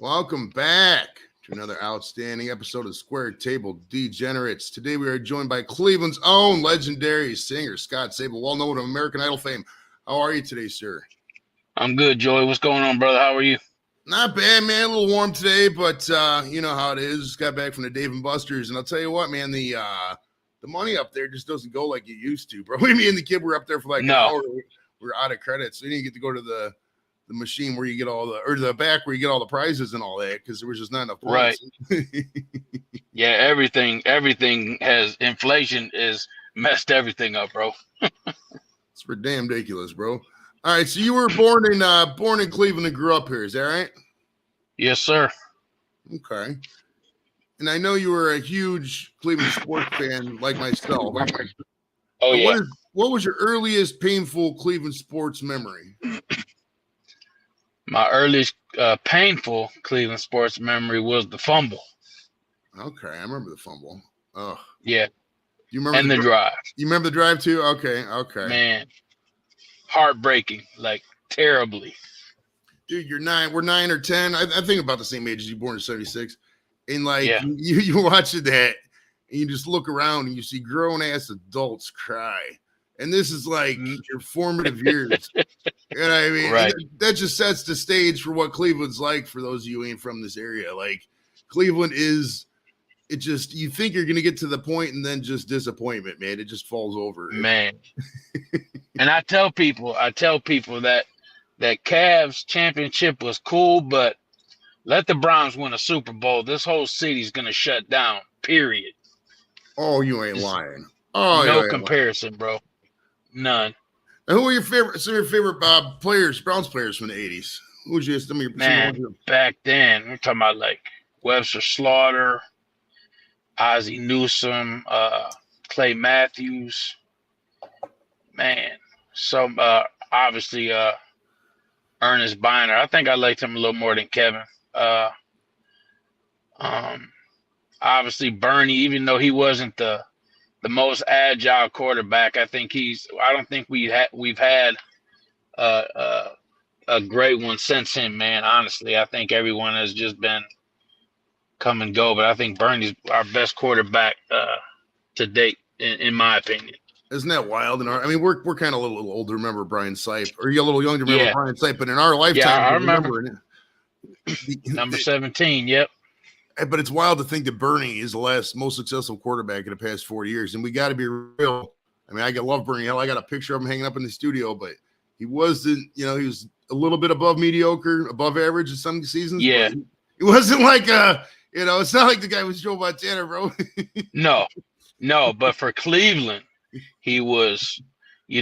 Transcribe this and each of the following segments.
Welcome back to another outstanding episode of Square Table Degenerates. Today we are joined by Cleveland's own legendary singer, Scott Savol, well known of American Idol fame. How are you today, sir? I'm good, Joey. What's going on, brother? How are you? Not bad, man. A little warm today, but you know how it is. Just got back from the Dave & Buster's, and I'll tell you what, man, the money up there just doesn't go like it used to, bro. Me and the kid were up there for like an hour. We're out of credit, so you didn't get to go to the machine where you get all the back where you get all the prizes and all that because there was just not enough points. Right. Yeah, everything has inflation is messed everything up, bro. It's for damn ridiculous, bro. All right, so you were born in Cleveland and grew up here, is that right? Yes, sir. Okay. And I know you were a huge Cleveland sports fan like myself. Oh, yeah. What was your earliest painful Cleveland sports memory? My earliest painful Cleveland sports memory was the fumble. Okay, I remember the fumble. Oh, yeah. You remember and the drive? You remember the drive too? Okay. Man, heartbreaking, like terribly. Dude, you're 9. We're 9 or 10. I think about the same age as you, born in '76. And like you watching that, and you just look around and you see grown ass adults cry. And this is like your formative years. You know what I mean? Right. That just sets the stage for what Cleveland's like for those of you who ain't from this area. Like Cleveland is, it just, you think you're going to get to the point and then just disappointment, man. It just falls over. Man. And I tell people that Cavs championship was cool, but let the Browns win a Super Bowl. This whole city's going to shut down, period. Oh, you ain't lying. Oh, no comparison, bro. None. And who are your favorite players, Browns players from the 80s? Who was some of your back then? We're talking about like Webster Slaughter, Ozzie Newsome, Clay Matthews. Man, some obviously Ernest Biner. I think I liked him a little more than Kevin. Obviously Bernie, even though he wasn't the most agile quarterback, I don't think we've had a great one since him, man. Honestly, I think everyone has just been come and go, but I think Bernie's our best quarterback to date, in my opinion. Isn't that wild? We're kind of a little old to remember Brian Sipe, or you're a little young to remember Brian Sipe, but in our lifetime, I remember number 17. Yep. But it's wild to think that Bernie is the most successful quarterback in the past 4 years. And we got to be real. I mean, I love Bernie. Hell, I got a picture of him hanging up in the studio, but he wasn't, he was a little bit above mediocre, above average in some seasons. Yeah. It wasn't like, it's not like the guy was Joe Montana, bro. No, but for Cleveland, he was, he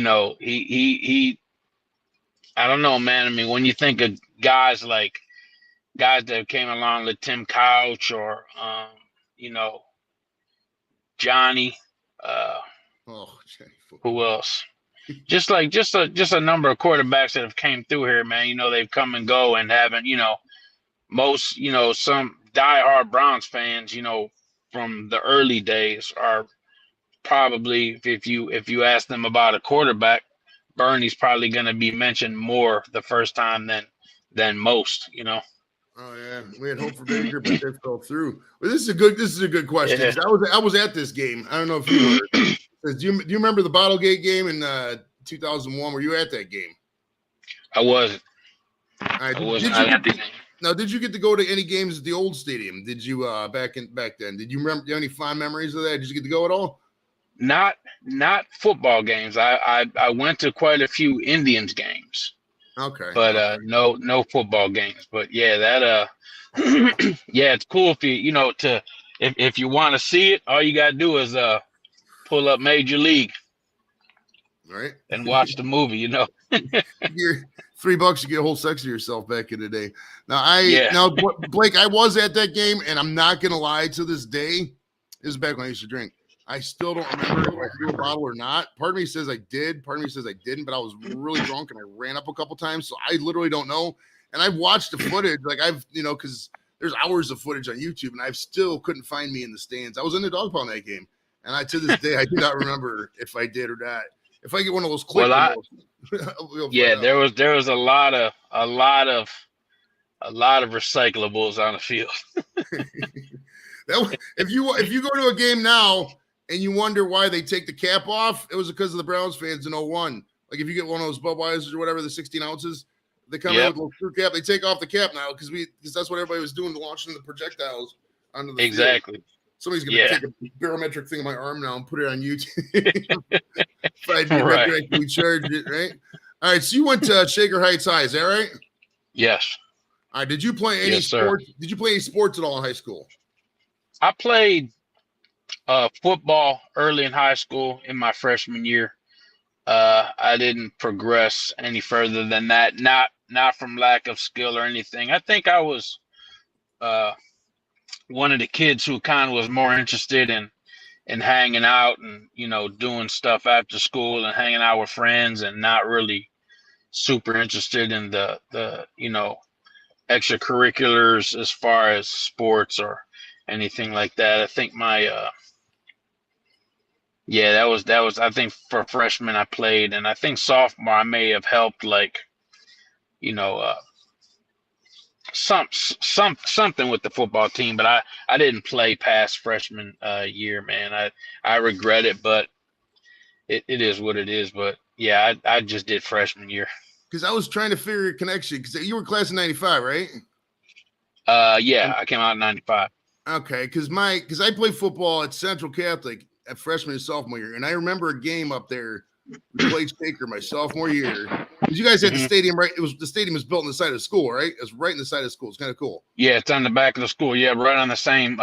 I don't know, man. I mean, when you think of guys that came along like Tim Couch or Johnny, who else? Just a number of quarterbacks that have came through here, man. They've come and go and haven't, most, some diehard Browns fans, from the early days are probably, if you ask them about a quarterback, Bernie's probably going to be mentioned more the first time than most, Oh yeah, we had hope for Baker, but that fell through. Well, this is a good question. Yeah. I was at this game. I don't know if you were. Do you remember the Bottlegate game in 2001? Were you at that game? I wasn't. I wasn't at the game. Now, did you get to go to any games at the old stadium? Did you back then? Did you remember? Do you have any fond memories of that? Did you get to go at all? Not football games. I went to quite a few Indians games. Okay. But no football games. But yeah, that yeah, it's cool if you if you want to see it, all you gotta do is pull up Major League. Right. And watch the movie, You're $3, you get a whole section of yourself back in the day. Now Blake, I was at that game, and I'm not gonna lie, to this day, this is back when I used to drink. I still don't remember if I threw a bottle or not. Part of me says I did. Part of me says I didn't, but I was really drunk and I ran up a couple times. So I literally don't know. And I've watched the footage. Like because there's hours of footage on YouTube and I still couldn't find me in the stands. I was in the dog pound that game. And to this day, I do not remember if I did or not. If I get one of those clips, there was a lot of a lot of recyclables on the field. If you go to a game now and you wonder why they take the cap off, it was because of the Browns fans in 01. Like if you get one of those Budweisers or whatever, the 16 ounces, they come in with a little screw cap. They take off the cap now because that's what everybody was doing, launching the projectiles onto the field. Somebody's gonna take a barometric thing on my arm now and put it on YouTube. If I did retroactively charge it, right? All right, so you went to Shaker Heights High, is that right? Yes. All right. Did you play any sports? Sir. Did you play any sports at all in high school? I played football early in high school in my freshman year. I didn't progress any further than that. Not from lack of skill or anything. I think I was one of the kids who kind of was more interested in hanging out and, you know, doing stuff after school and hanging out with friends, and not really super interested in the you know, extracurriculars as far as sports or anything like that. I think my that was I think for freshman I played, and I think sophomore I may have helped, like, you know, something with the football team, but I didn't play past freshman year, man. I regret it, but it is what it is. But yeah, I just did freshman year. Because I was trying to figure your connection, because you were class of 95, right? Yeah, I came out in 95. Okay, because I played football at Central Catholic at freshman and sophomore year, and I remember a game up there. We played Shaker my sophomore year. Because you guys had the stadium, right? The stadium was built on the side of the school, right? It was right in the side of the school. It's kind of cool. Yeah, it's on the back of the school. Yeah, right on the same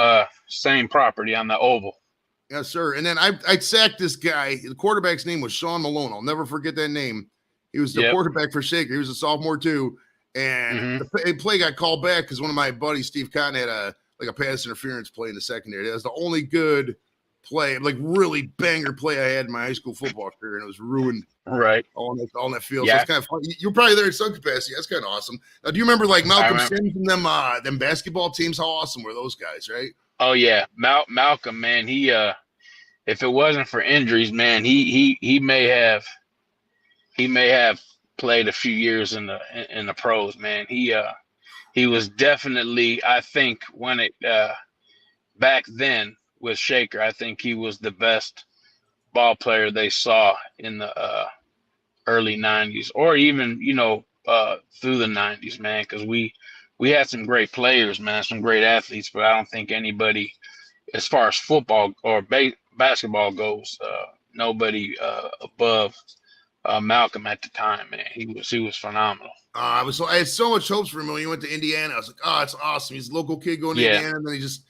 property on the oval. Yes, sir. And then I sacked this guy. The quarterback's name was Sean Malone. I'll never forget that name. He was the quarterback for Shaker. He was a sophomore too. And the play got called back because one of my buddies, Steve Cotton, had a pass interference play in the secondary. That was the only good play, like really banger play I had in my high school football career, and it was ruined. Right. All in that field. Yeah. So it's kind of fun. You're probably there in some capacity. That's kind of awesome. Now, do you remember like Malcolm Sims and them basketball teams? How awesome were those guys, right? Oh yeah. Malcolm, man, he if it wasn't for injuries, man, he may have played a few years in the pros, man. He was definitely, I think, when it back then with Shaker, I think he was the best ball player they saw in the early 90s, or even, you know, through the 90s, man, because we had some great players, man, some great athletes, but I don't think anybody, as far as football or basketball goes, nobody above Malcolm at the time, man. He was phenomenal. I had so much hopes for him when he went to Indiana. I was like, oh, it's awesome. He's a local kid going to Indiana, and then he just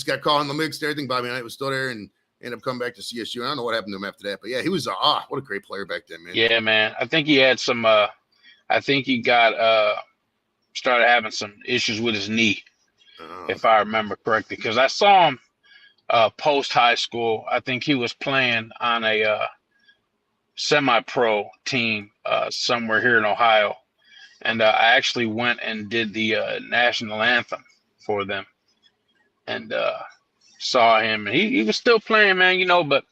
got caught in the mix and everything. Bobby Knight was still there and ended up coming back to CSU. I don't know what happened to him after that, but yeah, he was what a great player back then, man. Yeah, man. I think he had some I think he got started having some issues with his knee, if I remember correctly, because I saw him post high school. I think he was playing on a semi-pro team somewhere here in Ohio, and I actually went and did the national anthem for them, and saw him, and he was still playing, man, you know, but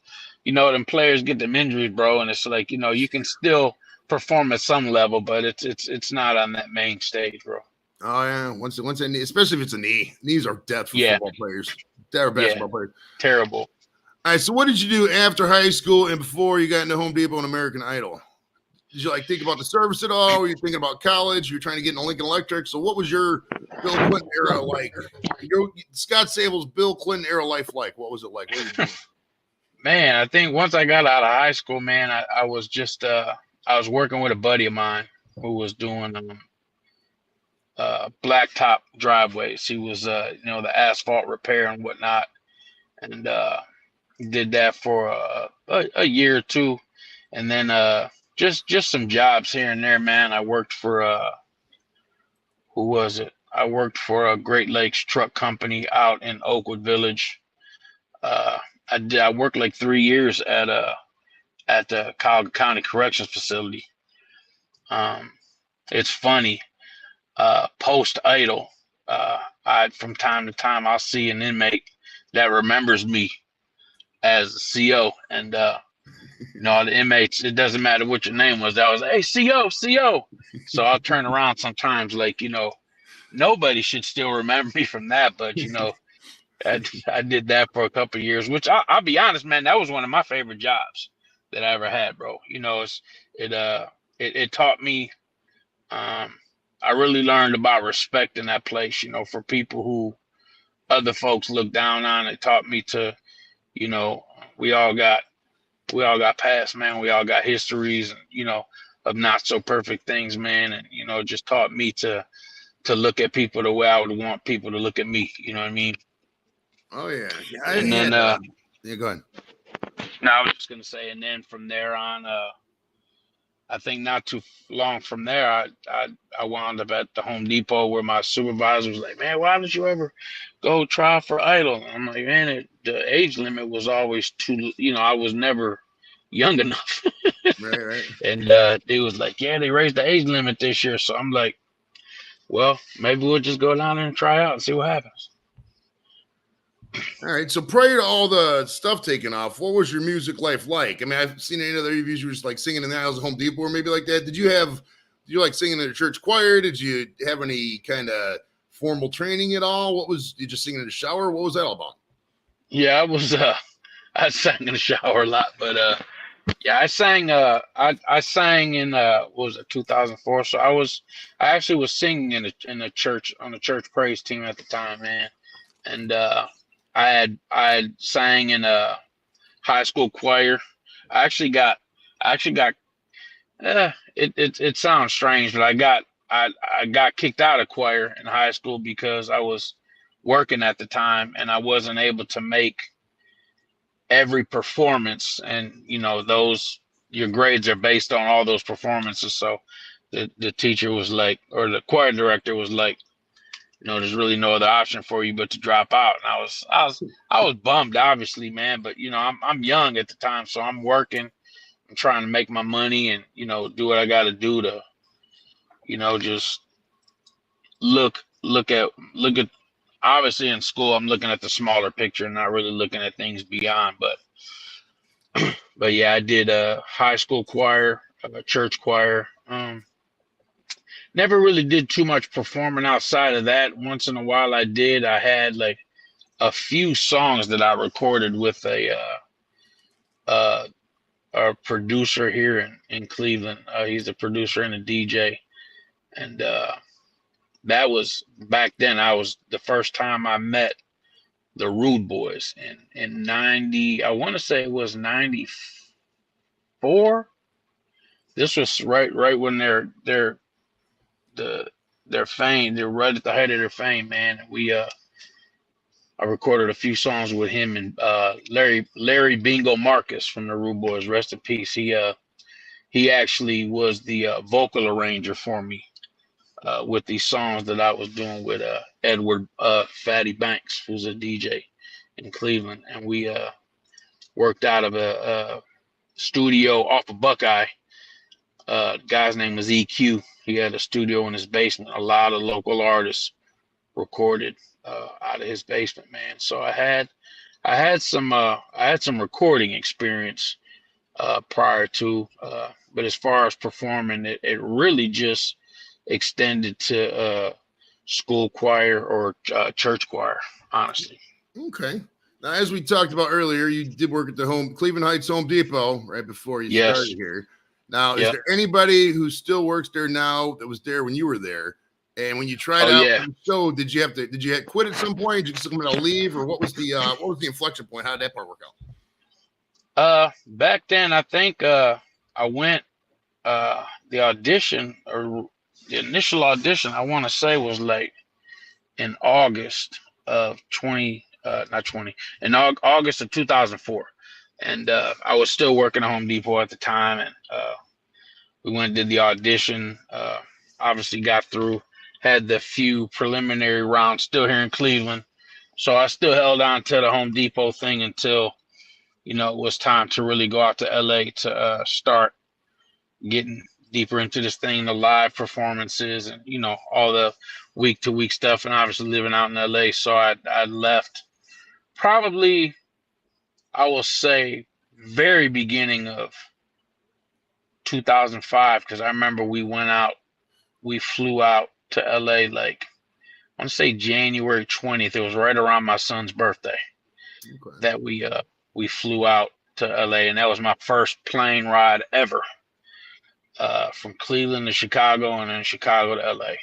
you know, them players get them injuries, bro, and it's like, you know, you can still perform at some level, but it's not on that main stage, bro. Oh yeah, once a knee, especially if it's a knee. Knees are death for football players. They're basketball players. Terrible. All right, so what did you do after high school and before you got into Home Depot and American Idol? Did you think about the service at all? Were you thinking about college? You were trying to get into Lincoln Electric. So what was your Bill Clinton era like? Scott Savol's Bill Clinton era life like? What was it like? What were you doing? Man, I think once I got out of high school, man, I was just I was working with a buddy of mine who was doing blacktop driveways. He was you know, the asphalt repair and whatnot, and did that for a year or two, and then just some jobs here and there, man. I worked for who was it? I worked for a Great Lakes truck company out in Oakwood Village. I worked like 3 years at the Cuyahoga County Corrections Facility. It's funny. Post idle, from time to time I'll see an inmate that remembers me as a CO, and you know, the inmates, it doesn't matter what your name was. I was, hey, CO. So I'll turn around sometimes, like, you know, nobody should still remember me from that, but I did that for a couple of years, which I'll be honest, man, that was one of my favorite jobs that I ever had, bro. It uh it taught me. I really learned about respect in that place, for people who other folks look down on. It taught me to, you know, we all got past, man. We all got histories, and of not so perfect things, man. And it just taught me to look at people the way I would want people to look at me. You know what I mean? Oh yeah, And then yeah, go ahead. no, I was just gonna say, and then from there on, I think not too long from there, I wound up at the Home Depot where my supervisor was like, "Man, why did you ever go try for Idol?" And I'm like, "Man, the age limit was always too. I was never young enough." Right. And they was like, "Yeah, they raised the age limit this year." So I'm like, "Well, maybe we'll just go down there and try out and see what happens." All right. So prior to all the stuff taking off, what was your music life like? I mean, I've seen any other reviews you were just like singing in the aisles of Home Depot or maybe like that. Did you like singing in a church choir? Did you have any kind of formal training at all? You just singing in the shower? What was that all about? Yeah, I sang in the shower a lot, but yeah, I sang in what was it, 2004? So I actually was singing in a church, on the church praise team at the time, man. And I had sang in a high school choir. I actually got it sounds strange, but I got kicked out of choir in high school because I was working at the time and I wasn't able to make every performance, and those, your grades are based on all those performances. So the teacher was like, or the choir director was like, there's really no other option for you but to drop out. And I was bummed, obviously, man, but I'm young at the time, so I'm working, I'm trying to make my money and do what I got to do to just look at obviously in school I'm looking at the smaller picture and not really looking at things beyond. But yeah, I did a high school choir, a church choir. Never really did too much performing outside of that. Once in a while I had like a few songs that I recorded with a producer here in Cleveland. He's a producer and a DJ. And that was back then. I was the first time I met the Rude Boys in 90. I want to say it was 94. This was right when their fame. They're right at the height of their fame, man. I recorded a few songs with him and Larry Bingo Marcus from the Rude Boys. Rest in peace. He actually was the vocal arranger for me with these songs that I was doing with Edward Fatty Banks, who's a DJ in Cleveland, and we worked out of a studio off of Buckeye. The guy's name was EQ. He had a studio in his basement. A lot of local artists recorded out of his basement, man. So I had some recording experience prior to, but as far as performing, it really just extended to school choir or church choir, honestly. Okay. Now, as we talked about earlier, you did work at the Cleveland Heights Home Depot right before you started here. Now, is there anybody who still works there now that was there when you were there? And when you tried out for the show, did you quit at some point? Did you just come to leave, or what was the inflection point? How did that part work out? Back then, I think I went the audition, or the initial audition, I want to say was like in August of in August of 2004. And I was still working at Home Depot at the time, and we went and did the audition. Obviously got through, had the few preliminary rounds still here in Cleveland. So I still held on to the Home Depot thing until, it was time to really go out to LA to start getting deeper into this thing, the live performances and, all the week to week stuff, and obviously living out in LA. So I left probably, I will say, very beginning of 2005, because I remember we flew out to LA like want to say January 20th. It was right around my son's birthday that we flew out to LA, and that was my first plane ride ever, from Cleveland to Chicago and then Chicago to LA.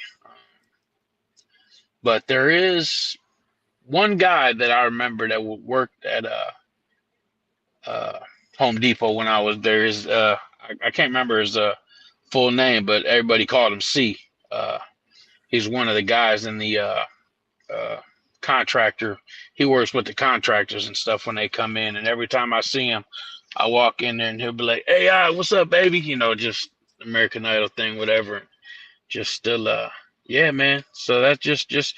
But there is one guy that I remember that worked at Home Depot when I was there. I can't remember his full name, but everybody called him C. He's one of the guys in the contractor. He works with the contractors and stuff when they come in. And every time I see him, I walk in there and he'll be like, "Hey, what's up, baby?" Just American Idol thing, whatever. Just still, yeah, man. So that's just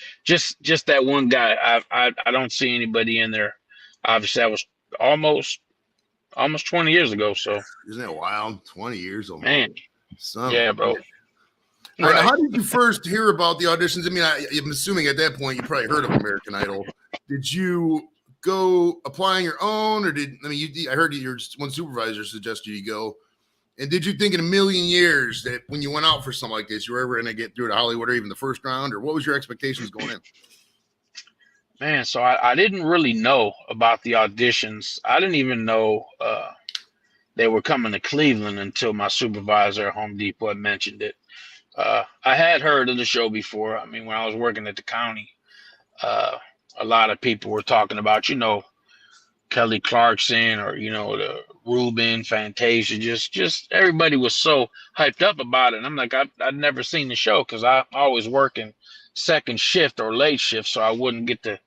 that one guy. I don't see anybody in there. Obviously, that was almost 20 years ago. So isn't that wild? 20 years almost. Man, yeah, bro. Right. How did you first hear about the auditions? I mean, I'm assuming at that point you probably heard of American Idol. Did you go apply on your own, or I heard your one supervisor suggested you go. And did you think in a million years that when you went out for something like this, you were ever going to get through to Hollywood or even the first round, or what was your expectations going in? Man, so I didn't really know about the auditions. I didn't even know they were coming to Cleveland until my supervisor at Home Depot had mentioned it. I had heard of the show before. I mean, when I was working at the county, a lot of people were talking about, Kelly Clarkson or, the Ruben, Fantasia, just everybody was so hyped up about it. And I'm like, I'd never seen the show because I always work in second shift or late shift, so I wouldn't get to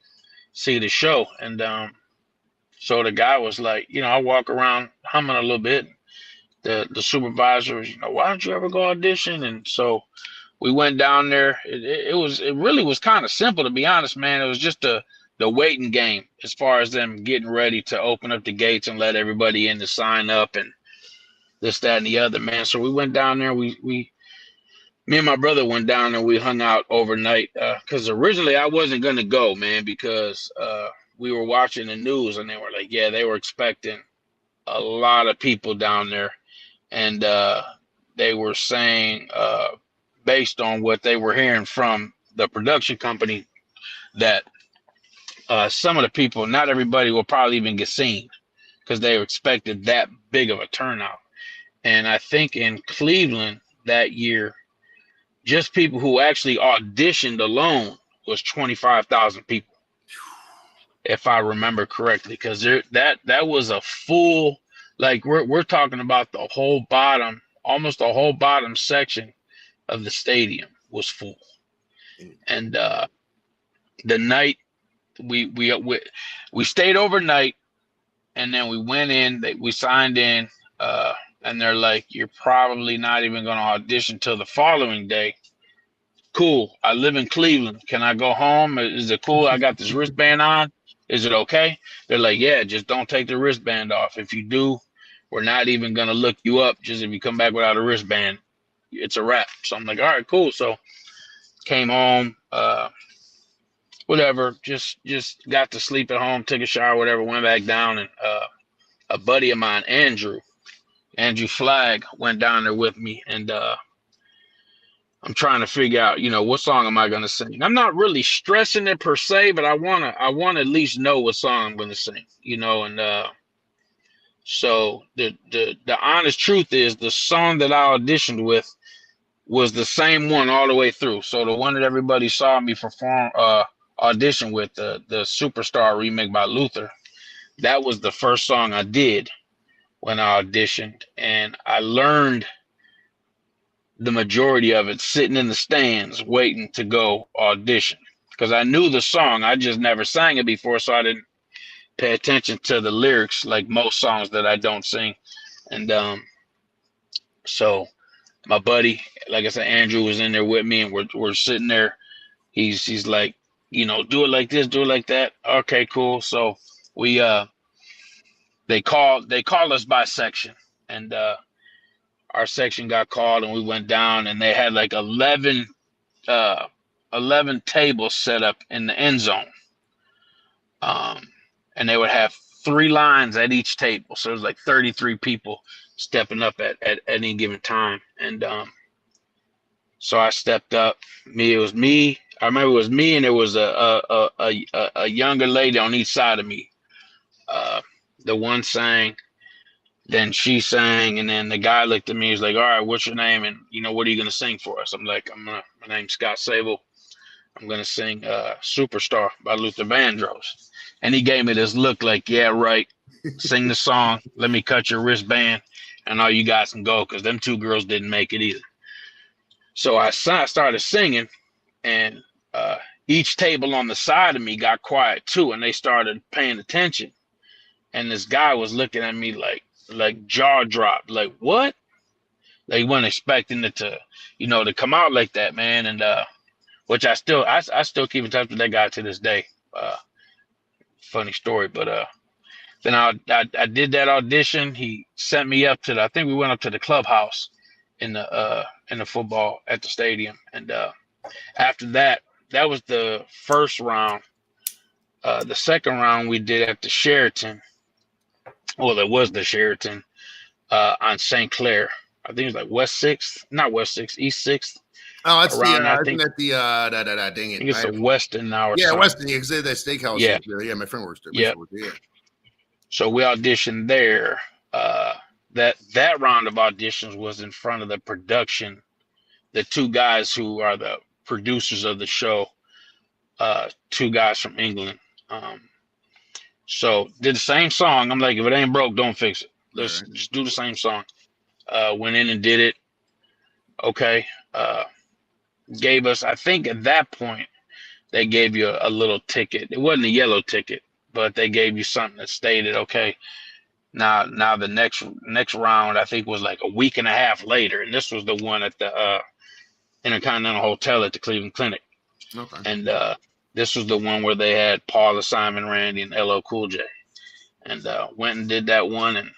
see the show. And so the guy was like, I walk around humming a little bit. The supervisor was, why don't you ever go audition? And so we went down there. It really was kind of simple, to be honest, man. It was just the waiting game as far as them getting ready to open up the gates and let everybody in to sign up and this, that, and the other, man. So we went down there. Me and my brother went down there. We hung out overnight because originally I wasn't going to go, man, because we were watching the news and they were like, yeah, they were expecting a lot of people down there. And they were saying, based on what they were hearing from the production company, that some of the people, not everybody will probably even get seen because they expected that big of a turnout. And I think in Cleveland that year, just people who actually auditioned alone was 25,000 people, if I remember correctly, because that was a full, like we're talking about the whole bottom, almost the whole bottom section of the stadium was full. And the night we stayed overnight, and then we went in, we signed in, and they're like, you're probably not even going to audition till the following day. Cool. I live in Cleveland. Can I go home? Is it cool? I got this wristband on. Is it okay? They're like, yeah, just don't take the wristband off. If you do, we're not even going to look you up. Just if you come back without a wristband, it's a wrap. So I'm like, all right, cool. So came home, whatever, just got to sleep at home, took a shower, whatever, went back down. And a buddy of mine, Andrew Flagg, went down there with me. And I'm trying to figure out, what song am I going to sing? I'm not really stressing it per se, but I want to at least know what song I'm going to sing, and so the honest truth is the song that I auditioned with was the same one all the way through. So the one that everybody saw me perform, audition with, the Superstar remake by Luther, that was the first song I did when I auditioned, and I learned the majority of it sitting in the stands waiting to go audition, because I knew the song, I just never sang it before, so I didn't pay attention to the lyrics like most songs that I don't sing. And so my buddy, like I said, Andrew, was in there with me, and we're sitting there. He's like, do it like this, do it like that. Okay, cool. So we they called us by section, and our section got called, and we went down, and they had like 11 tables set up in the end zone. And they would have 3 lines at each table. So it was like 33 people stepping up at any given time. And so I stepped up. It was me, I remember it was me and there was a younger lady on each side of me. Uh, the one sang, then she sang, and then the guy looked at me. He's like, "All right, what's your name? And what are you gonna sing for us?" I'm like, my name's Scott Savol. I'm gonna sing "Superstar" by Luther Vandross." And he gave me this look like, "Yeah, right. Sing the song. Let me cut your wristband, and all you guys can go," because them two girls didn't make it either. So I started singing, and each table on the side of me got quiet too, and they started paying attention. And this guy was looking at me like jaw dropped, like what? They weren't expecting it to come out like that, man. And which I still keep in touch with that guy to this day. Funny story, but then I did that audition. He sent me up to I think we went up to the clubhouse in the football at the stadium, and after that, that was the first round. The second round we did at the Sheraton. Well, it was the Sheraton on St. Clair. I think it was like West 6th, not West 6th, East 6th. Oh, that's around, I think that dang it. I think it's the Weston now or something. Weston, you can say that steakhouse. Yeah. Yeah, my friend works there. Yeah. So we auditioned there. That round of auditions was in front of the production, the two guys who are the producers of the show, two guys from England. So did the same song. I'm like, if it ain't broke, don't fix it. Let's just do the same song. Went in and did it. Okay. Gave us, I think at that point, they gave you a little ticket. It wasn't a yellow ticket, but they gave you something that stated, okay, now the next round, I think was like a week and a half later. And this was the one at the Intercontinental Hotel at the Cleveland Clinic. Okay. And this was the one where they had Paul, Simon, Randy, and LL Cool J. And went and did that one. And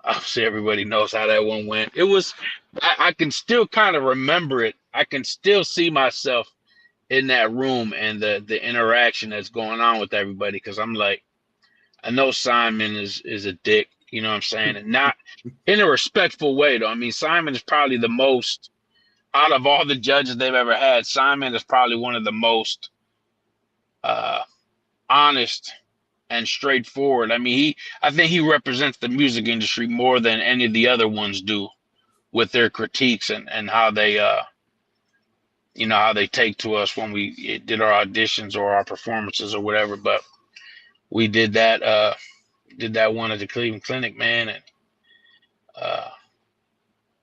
obviously everybody knows how that one went. It was, I can still kind of remember it. I can still see myself in that room and the interaction that's going on with everybody. Cause I'm like, I know Simon is a dick, you know what I'm saying? And not in a respectful way though. I mean, Simon is probably the most, out of all the judges they've ever had, Simon is probably one of the most honest and straightforward. I mean, I think he represents the music industry more than any of the other ones do with their critiques and how they, how they take to us when we did our auditions or our performances or whatever. But we did that one at the Cleveland Clinic, man. And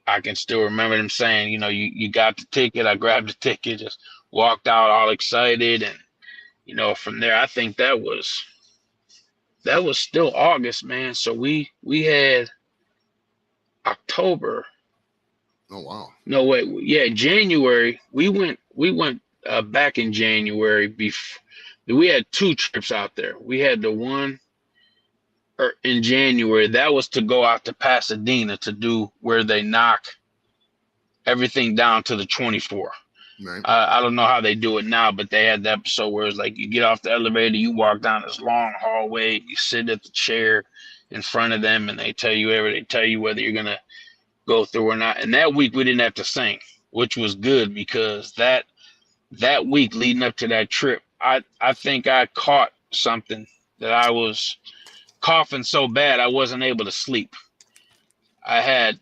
I can still remember them saying, you got the ticket. I grabbed the ticket, just walked out all excited. And, from there, I think that was still August, man. So we had October. Oh, wow. No, wait. Yeah, January. We went back in January. We had two trips out there. We had the one in January. That was to go out to Pasadena to do where they knock everything down to the 24. Right. I don't know how they do it now, but they had the episode where it's like you get off the elevator, you walk down this long hallway, you sit at the chair in front of them, and they tell you whether you're gonna go through or not. And that week we didn't have to sing, which was good because that week leading up to that trip, I think I caught something that I was coughing so bad I wasn't able to sleep. I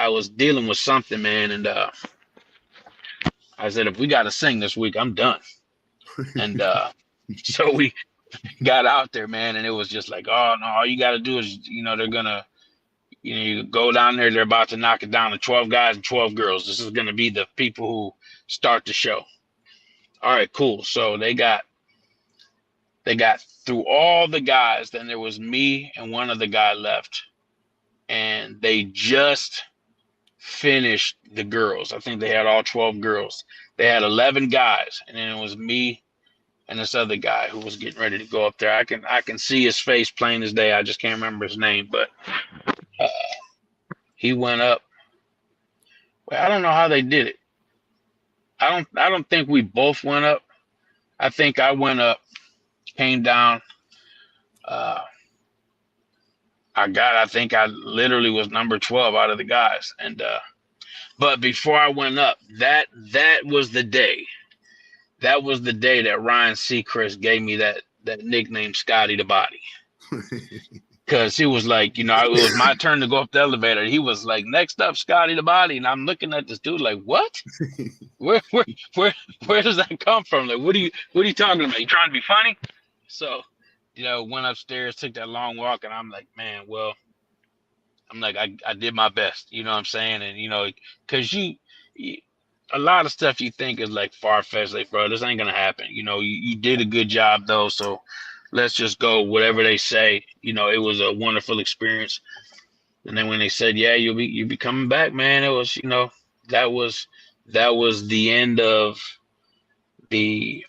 was dealing with something, man, and I said, if we got to sing this week, I'm done. And so we got out there, man, and it was just like, oh no, all you got to do is, they're gonna, you go down there, they're about to knock it down to 12 guys and 12 girls. This is gonna be the people who start the show. All right, cool. So they got through all the guys. Then there was me and one other guy left, and they just finished the girls. I think they had all 12 girls. They had 11 guys, and then it was me and this other guy who was getting ready to go up there. I can see his face plain as day. I just can't remember his name, but he went up. Well, I don't know how they did it. I don't think we both went up. I think I went up, came down. I think I literally was number 12 out of the guys. And but before I went up, that was the day that was the day that Ryan Seacrest gave me that nickname, Scotty the Body. Because he was like, it was my turn to go up the elevator. He was like, next up, Scotty the Body. And I'm looking at this dude like, what? Where does that come from? Like, what are you talking about? You trying to be funny? So, went upstairs, took that long walk, and I'm like, man, well, I did my best. You know what I'm saying? And, because you a lot of stuff you think is like far-fetched, like, bro, this ain't going to happen. You did a good job, though, so let's just go whatever they say. It was a wonderful experience. And then when they said, yeah, you'll be coming back, man, it was, that was the end of the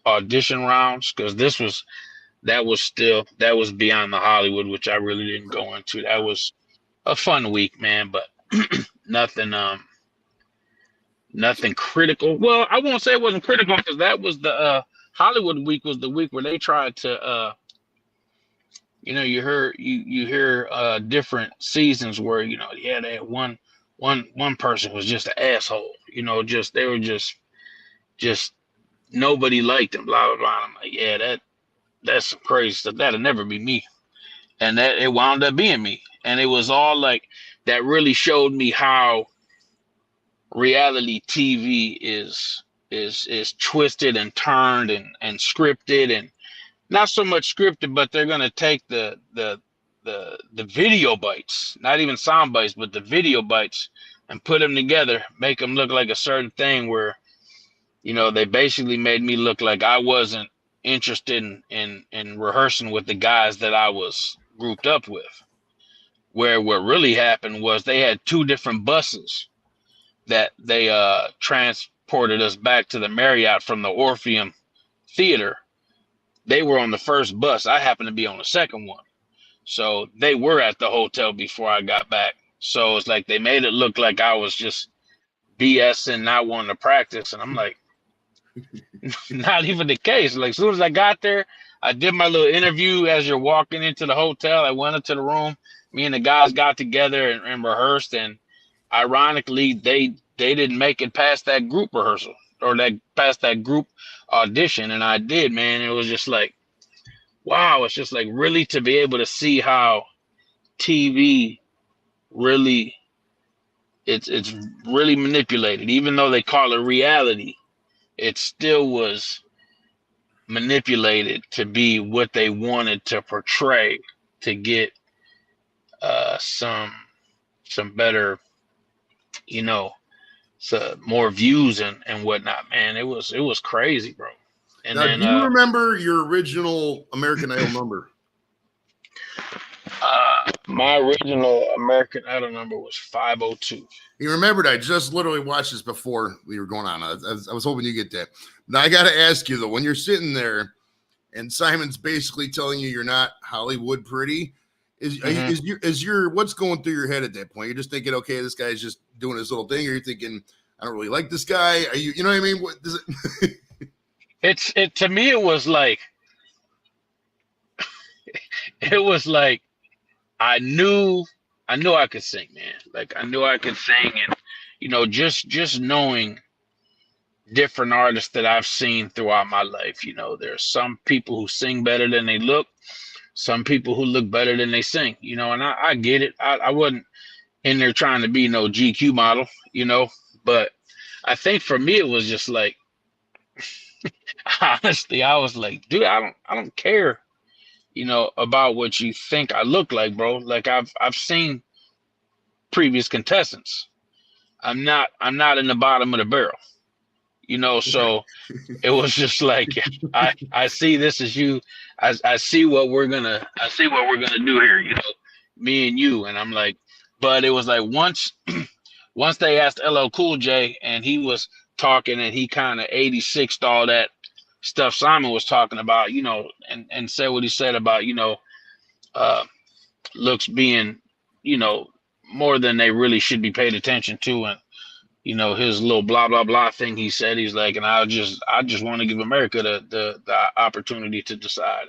audition rounds, because that was beyond the Hollywood, which I really didn't go into. That was a fun week, man, but nothing critical. Well, I won't say it wasn't critical, because that was the Hollywood week was the week where they tried to you hear different seasons where they had one person was just an asshole, they were just nobody liked him, blah blah blah. I'm like, yeah, that's some crazy stuff. That'll never be me. And that it wound up being me. And it was all like that really showed me how reality TV is twisted and turned and scripted, and not so much scripted, but they're gonna take the video bites, not even sound bites, but the video bites, and put them together, make them look like a certain thing where, they basically made me look like I wasn't interested in rehearsing with the guys that I was grouped up with. Where what really happened was they had two different buses that they transported us back to the Marriott from the Orpheum Theater. They were on the first bus. I happened to be on the second one. So they were at the hotel before I got back. So it's like they made it look like I was just BSing, not wanting to practice. And I'm like, not even the case. Like, as soon as I got there, I did my little interview as you're walking into the hotel. I went into the room. Me and the guys got together and rehearsed. And ironically, they didn't make it past that group rehearsal, or past that group audition. And I did, man. It was just like, wow. It's just like, really, to be able to see how TV really, it's really manipulated. Even though they call it reality, it still was manipulated to be what they wanted to portray, to get some better, some more views and whatnot. Man, it was crazy, bro. And now, then do you remember your original American Idol number? My original American Idol number was 502. You remembered? I just literally watched this before we were going on. I was hoping you get that. Now I got to ask you though, when you're sitting there and Simon's basically telling you you're not Hollywood pretty, is your what's going through your head at that point? You're just thinking, okay, this guy's just doing his little thing, or you're thinking, I don't really like this guy. Are you know what I mean? What does it? To me, it was like I knew I could sing, man. Like, I knew I could sing, and just knowing different artists that I've seen throughout my life. There's some people who sing better than they look, some people who look better than they sing. And I get it. I wasn't in there trying to be no GQ model, but I think for me it was just like, honestly, I was like, dude, I don't care, about what you think I look like, bro. Like, I've seen previous contestants. I'm not in the bottom of the barrel, so it was just like, I see this as you. I see what we're gonna do here, me and you. And I'm like, but it was like, once they asked LL Cool J and he was talking and he kind of 86'd all that stuff Simon was talking about, and said what he said about, looks being, more than they really should be paid attention to. And, his little blah, blah, blah thing he said, he's like, and I just want to give America the opportunity to decide.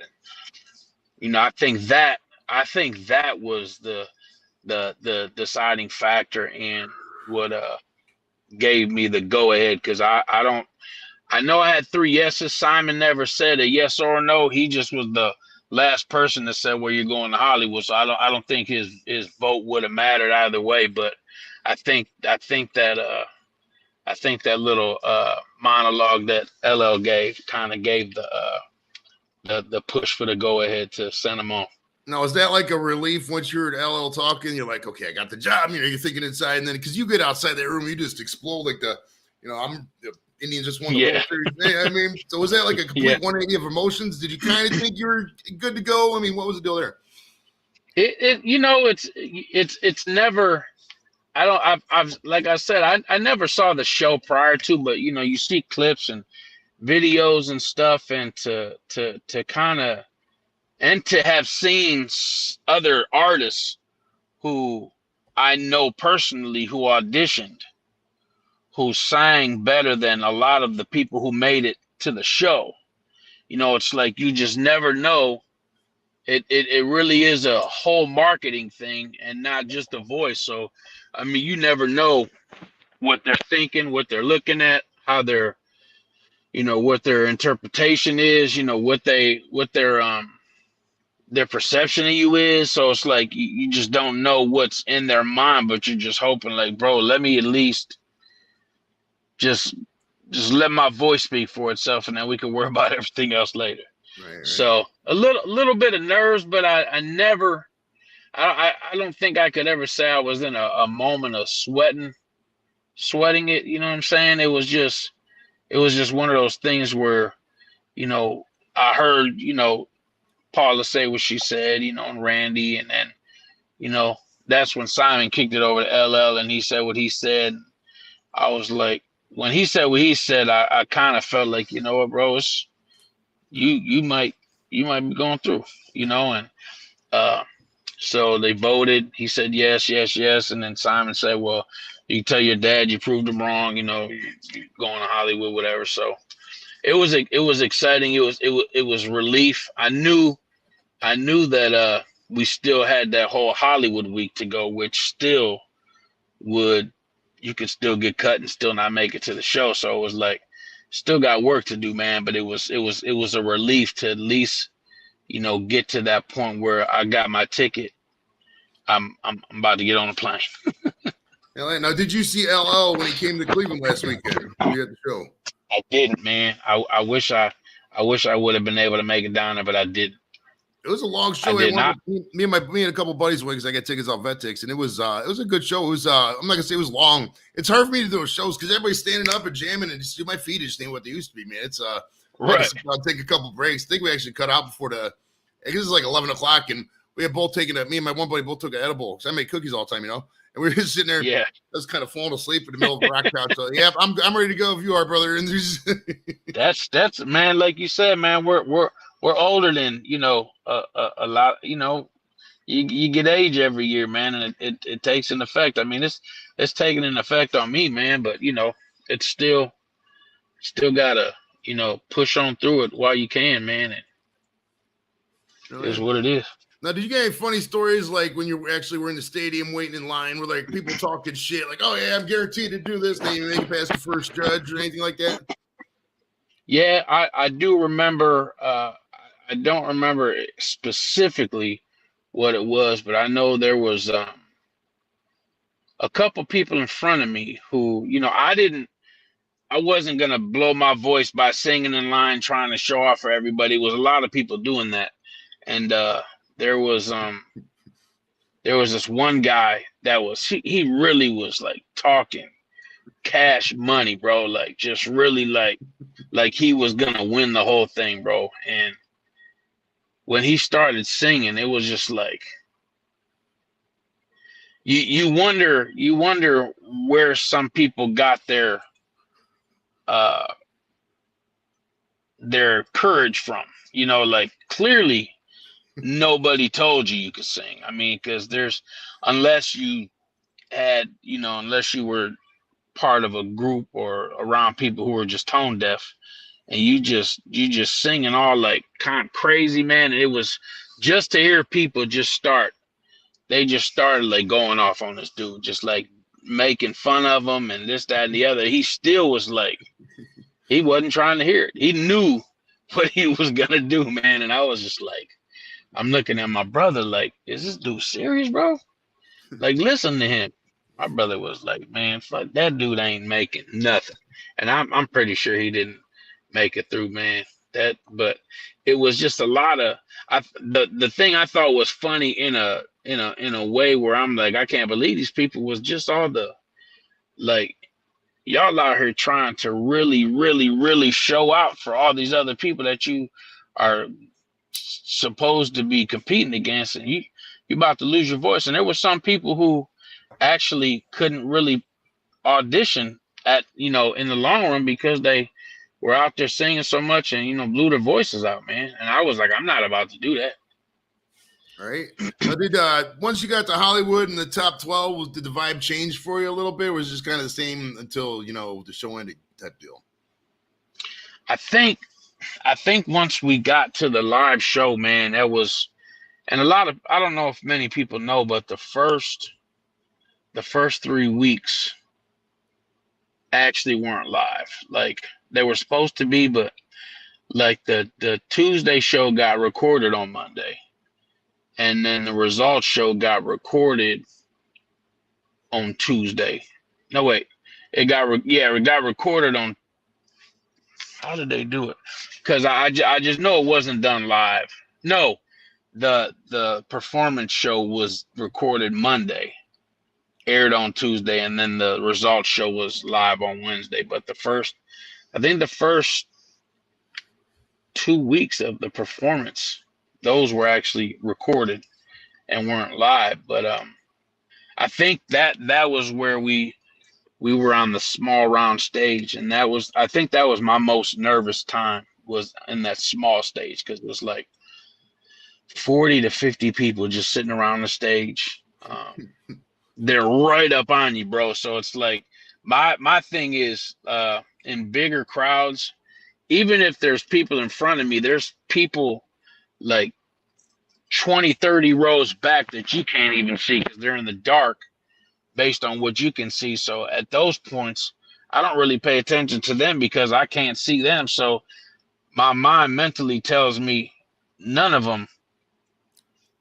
And, I think that was the deciding factor in what gave me the go ahead, because I know I had 3 yeses. Simon never said a yes or a no. He just was the last person that said, "Well, you're going to Hollywood." So I don't think his vote would have mattered either way. But I think that little monologue that LL gave kind of gave the push for the go ahead to send him on. Now, is that like a relief once you're at LL talking? You're like, okay, I got the job. You're thinking inside, and then because you get outside that room, you just explode like the Indians just won the World Series. I mean, so was that like a complete 180 of emotions? Did you kind of think you were good to go? I mean, what was the deal there? It's never. I've like I said, I never saw the show prior to, but you see clips and videos and stuff, and to kind of, and to have seen other artists who I know personally who auditioned, who sang better than a lot of the people who made it to the show. It's like you just never know. It really is a whole marketing thing and not just a voice. So, I mean, you never know what they're thinking, what they're looking at, how they're, what their interpretation is, what their perception of you is. So it's like you just don't know what's in their mind, but you're just hoping, like, bro, let me at least just let my voice speak for itself, and then we can worry about everything else later. Right. So a little bit of nerves, but I don't think I could ever say I was in a moment of sweating it. You know what I'm saying? It was just one of those things where, I heard, Paula say what she said, and Randy, and then, that's when Simon kicked it over to LL and he said what he said. I was like, when he said what he said, I kind of felt like, what, bro, it's, you might be going through, and so they voted. He said yes, yes, yes, and then Simon said, well, you can tell your dad you proved him wrong, you're going to Hollywood, whatever. So it was exciting. It was relief. I knew that we still had that whole Hollywood week to go, which still you could still get cut and still not make it to the show. So it was like, still got work to do, man. But it was a relief to at least, get to that point where I got my ticket. I'm about to get on a plane. Now, did you see LL when he came to Cleveland last weekend? You had the show. I didn't, man. I wish I would have been able to make it down there, but I didn't. It was a long show. Me and a couple buddies went because I got tickets off VetTix, and it was a good show. It was I'm not gonna say it was long. It's hard for me to do shows because everybody's standing up and jamming, and just my feet just ain't what they used to be, man. It's right. I'll take a couple breaks. I think we actually cut out before I guess it was like 11 o'clock, and we had both taken me and my one buddy both took an edible because I make cookies all the time, and we were just sitting there. Yeah, I was kind of falling asleep in the middle of the rock couch. So yeah, I'm ready to go if you are, brother. And that's man, like you said, man, we're older than a lot. You get age every year, man, and it takes an effect. I mean, it's taking an effect on me, man. But it's still gotta push on through it while you can, man. It is what it is. Now, did you get any funny stories like when you actually were in the stadium waiting in line where like people talking shit like, oh yeah, I'm guaranteed to do this, and you make it past the first judge or anything like that? Yeah, I do remember. I don't remember specifically what it was, but I know there was a couple people in front of me who, I wasn't going to blow my voice by singing in line trying to show off for everybody. It was a lot of people doing that. And there was this one guy that was, he really was like talking cash money, bro, like just really like he was going to win the whole thing, bro. And when he started singing, it was just like you wonder where some people got their courage from. Like clearly nobody told you could sing. I mean, because unless you were part of a group or around people who were just tone deaf, and you just singing all like kind of crazy, man. And it was just to hear people they just started like going off on this dude, just like making fun of him and this, that, and the other, he still was like, he wasn't trying to hear it. He knew what he was gonna do, man. And I was just like, I'm looking at my brother like, is this dude serious, bro? Like, listen to him. My brother was like, man, fuck, that dude ain't making nothing. And I'm pretty sure he didn't make it through, man. But it was just a lot of the thing I thought was funny in a way where I'm like, I can't believe these people was just all the like, y'all out here trying to really, really, really show out for all these other people that you are supposed to be competing against, and you about to lose your voice. And there were some people who actually couldn't really audition at, in the long run because they were out there singing so much and, blew their voices out, man. And I was like, I'm not about to do that. All right. Did once you got to Hollywood in the top 12, did the vibe change for you a little bit? Or was it just kind of the same until, the show ended type deal? I think once we got to the live show, man, that was, and I don't know if many people know, but the first 3 weeks actually weren't live. Like, they were supposed to be, but like the Tuesday show got recorded on Monday, and then the results show got recorded on Tuesday. No, wait, it got recorded on. How did they do it? Because I just know it wasn't done live. No, the performance show was recorded Monday, aired on Tuesday, and then the results show was live on Wednesday. But I think the first 2 weeks of the performance, those were actually recorded and weren't live. But I think that was where we were on the small round stage, and I think that was my most nervous time, was in that small stage, because it was like 40 to 50 people just sitting around the stage. They're right up on you, bro. So it's like, my thing is, in bigger crowds, even if there's people in front of me, there's people like 20, 30 rows back that you can't even see because they're in the dark based on what you can see. So at those points, I don't really pay attention to them because I can't see them. So my mind mentally tells me none of them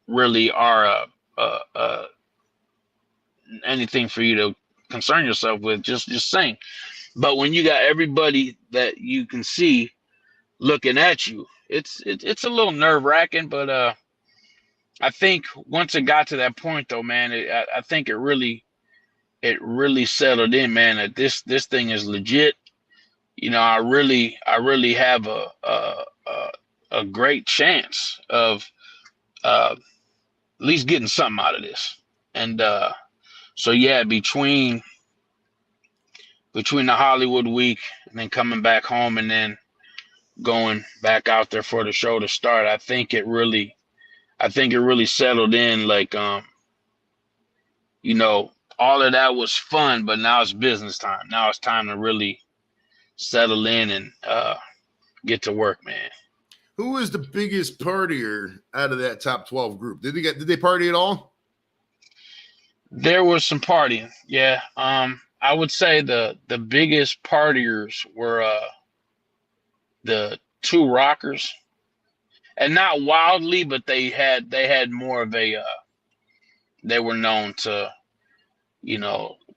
really are anything for you to concern yourself with. Just sing. But when you got everybody that you can see looking at you, it's a little nerve wracking. But I think once it got to that point, though, man, I think it really settled in, man, that this thing is legit. I really have a great chance of at least getting something out of this. And so yeah, between the Hollywood week and then coming back home and then going back out there for the show to start, I think it really settled in. Like, all of that was fun, but now it's business time. Now it's time to really settle in and get to work, man. Who was the biggest partier out of that top 12 group? Did they party at all? There was some partying, yeah. I would say the biggest partiers were the two rockers, and not wildly, but they had more of a they were known to,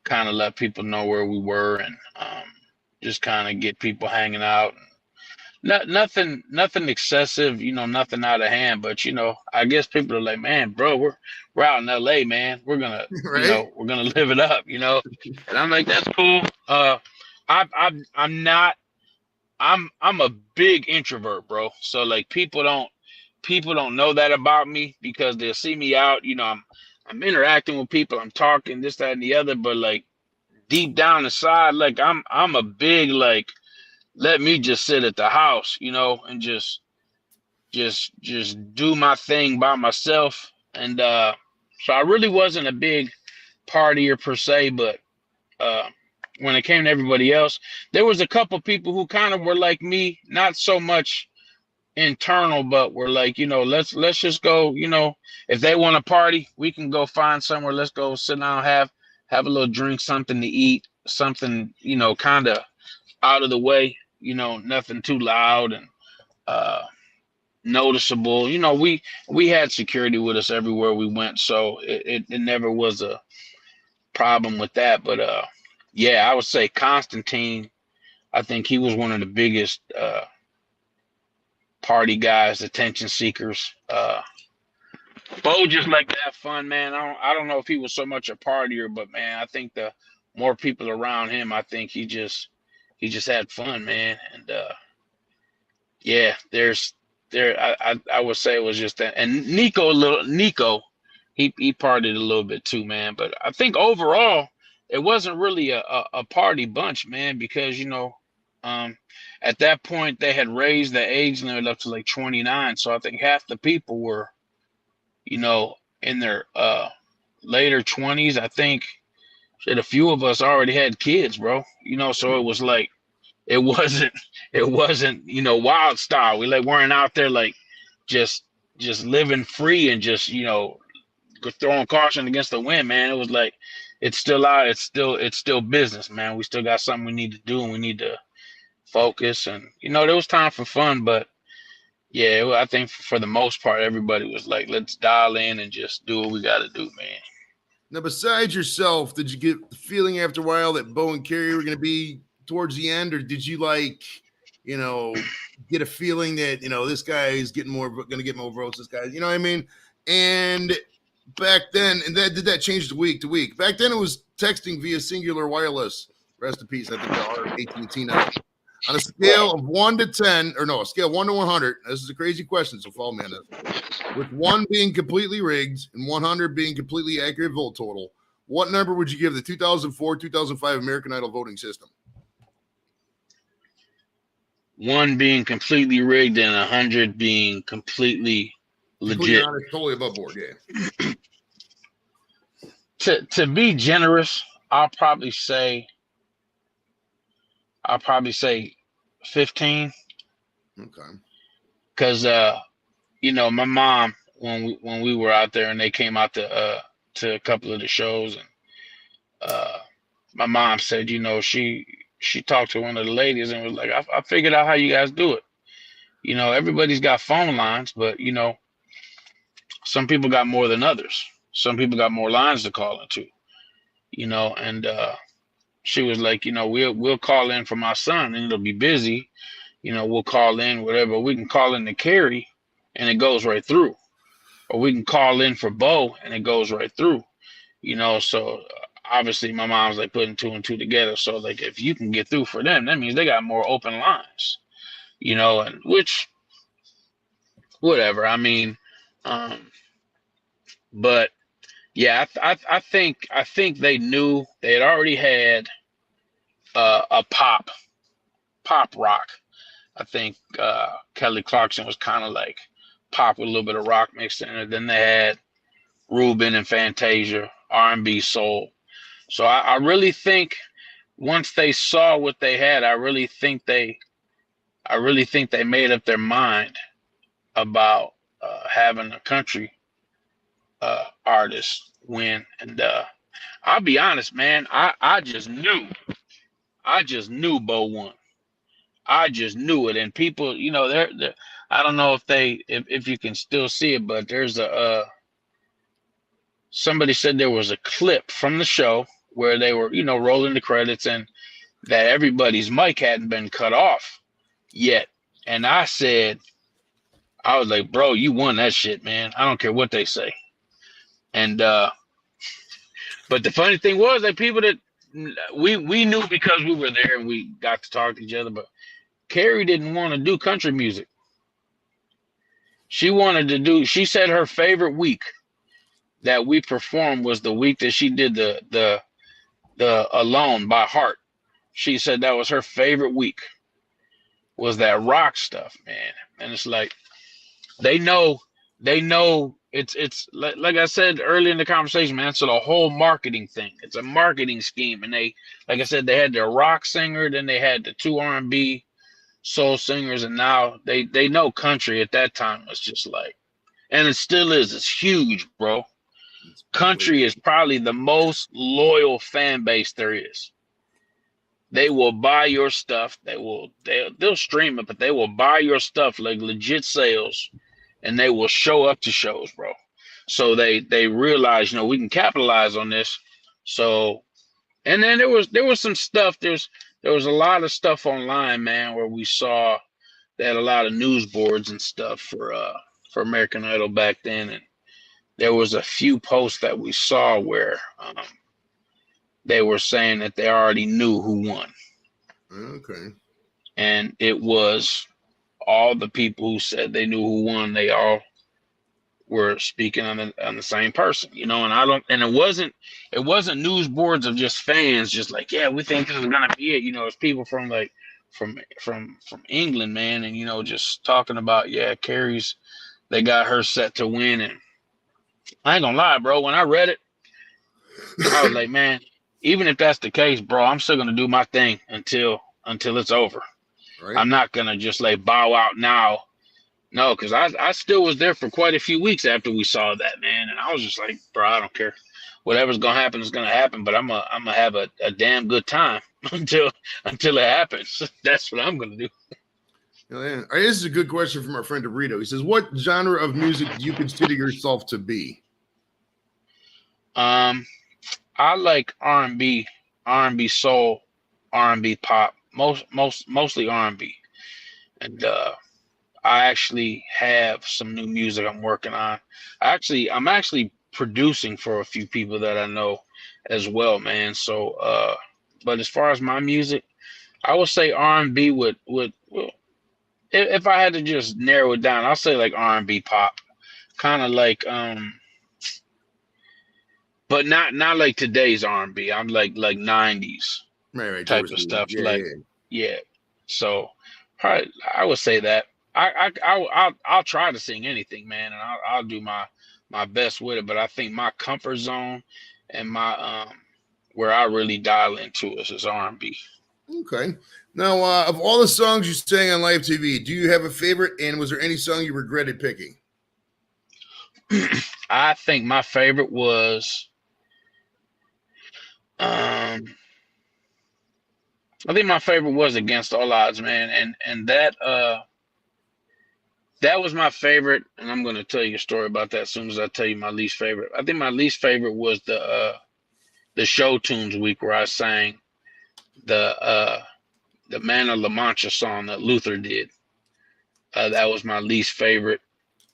kind of let people know where we were, and just kind of get people hanging out. Nothing excessive, nothing out of hand, but I guess people are like, man, bro, we're out in LA, man. We're gonna, right? We're gonna live it up, and I'm like, that's cool. I'm a big introvert, bro. So like, people don't know that about me because they'll see me out, I'm interacting with people, I'm talking this, that, and the other, but like deep down inside, like I'm a big, like, let me just sit at the house, and just do my thing by myself. And so I really wasn't a big partier per se, but when it came to everybody else, there was a couple people who kind of were like me, not so much internal, but were like, let's just go, if they want to party, we can go find somewhere, let's go sit down, have have a little drink, something to eat, something, kind of out of the way, nothing too loud and uh, noticeable. We had security with us everywhere we went, so it never was a problem with that. But yeah, I would say Constantine. I think he was one of the biggest party guys, attention seekers. Bo just like to have fun, man. I don't know if he was so much a partier, but man, I think the more people around him, I think he just had fun, man. And yeah, I would say it was just that. And Nico, he partied a little bit too, man. But I think overall it wasn't really a party bunch, man, because um at that point they had raised the age limit up to like 29. So I think half the people were, in their later 20s. I think that a few of us already had kids, bro. So it was like it wasn't wild style. We like weren't out there like just living free and just throwing caution against the wind, man. It was like it's still out. It's still business, man. We still got something we need to do, and we need to focus. And there was time for fun, but yeah, I think for the most part, everybody was like, let's dial in and just do what we got to do, man. Now, besides yourself, did you get the feeling after a while that Bo and Carrie were going to be towards the end, or did you get a feeling that, this guy is going to get more votes, this guy, you know what I mean? And back then, and did that change week to week? Back then it was texting via singular wireless. Rest in peace. I think they are AT&T now. On a scale of 1 to 10, or no, a scale of 1 to 100, this is a crazy question, so follow me on this. With 1 being completely rigged and 100 being completely accurate vote total, what number would you give the 2004-2005 American Idol voting system? 1 being completely rigged and 100 being completely legit. Honest, totally above board, yeah. To be generous, I'll probably say 15. Okay. Because my mom, when we were out there and they came out to a couple of the shows, and my mom said, she talked to one of the ladies and was like, I figured out how you guys do it. Everybody's got phone lines, but some people got more than others. Some people got more lines to call into. And she was like, we'll call in for my son and it'll be busy. We'll call in whatever. We can call in to Carrie and it goes right through. Or we can call in for Bo and it goes right through. So obviously my mom's like putting 2 and 2 together. So like if you can get through for them, that means they got more open lines. And which whatever. I mean, but yeah, I think they knew they had already had a pop rock. I think Kelly Clarkson was kind of like pop with a little bit of rock mixed in it. Then they had Ruben and Fantasia, R&B, soul. So I really think once they saw what they had, I really think they made up their mind about having a country artist win. And I'll be honest, man, I just knew Bo won. I just knew it. And people, they're I don't know if you can still see it, but there's somebody said there was a clip from the show where they were, rolling the credits and that everybody's mic hadn't been cut off yet. And I was like, bro, you won that shit, man. I don't care what they say. And but the funny thing was that people that we knew because we were there and we got to talk to each other, but Carrie didn't want to do country music. She said her favorite week that we performed was the week that she did the Alone by Heart. She said that was her favorite week, was that rock stuff, man. And it's like they know it's like I said earlier in the conversation, man. So the whole marketing thing, it's a marketing scheme. And they, like I said, they had their rock singer, then they had the 2 R&B soul singers, and now they know country at that time was just like, and it still is. It's huge, bro. Country is probably the most loyal fan base there is. They will buy your stuff. They'll stream it, but they will buy your stuff like legit sales, and they will show up to shows, bro. So they realize, we can capitalize on this. So, and then there was some stuff. There was a lot of stuff online, man, where we saw they had a lot of news boards and stuff for American Idol back then, and there was a few posts that we saw where they were saying that they already knew who won. Okay. And it was all the people who said they knew who won. They all were speaking on the same person, and it wasn't news boards of just fans, just like, yeah, we think this is gonna be it. It's people from England, man, and just talking about, yeah, Carrie's, they got her set to win. And I ain't gonna lie, bro, when I read it, I was like, man, even if that's the case, bro, I'm still gonna do my thing until it's over. Right. I'm not gonna just like bow out now. No, because I still was there for quite a few weeks after we saw that, man. And I was just like, bro, I don't care. Whatever's gonna happen is gonna happen, but I'm gonna have a damn good time until it happens. That's what I'm gonna do. Yeah. This is a good question from our friend Dorito. He says, what genre of music do you consider yourself to be? I like R&B soul, R&B pop, mostly R&B. And I actually have some new music I'm working on. I'm actually producing for a few people that I know as well, man. So, but as far as my music, I would say R&B would if I had to just narrow it down, I'll say like R&B pop, kind of like but not like today's R&B. I'm like 90s right, type of stuff. Yeah. So, probably, I would say that. I'll try to sing anything, man, and I'll do my best with it. But I think my comfort zone and my where I really dial into it is R&B. Okay. Now, of all the songs you sang on live TV, do you have a favorite? And was there any song you regretted picking? I think my favorite was I think my favorite was Against All Odds, man, and that was my favorite, and I'm going to tell you a story about that as soon as I tell you my least favorite. I think my least favorite was the Show Tunes week where I sang the Man of La Mancha song that Luther did. That was my least favorite.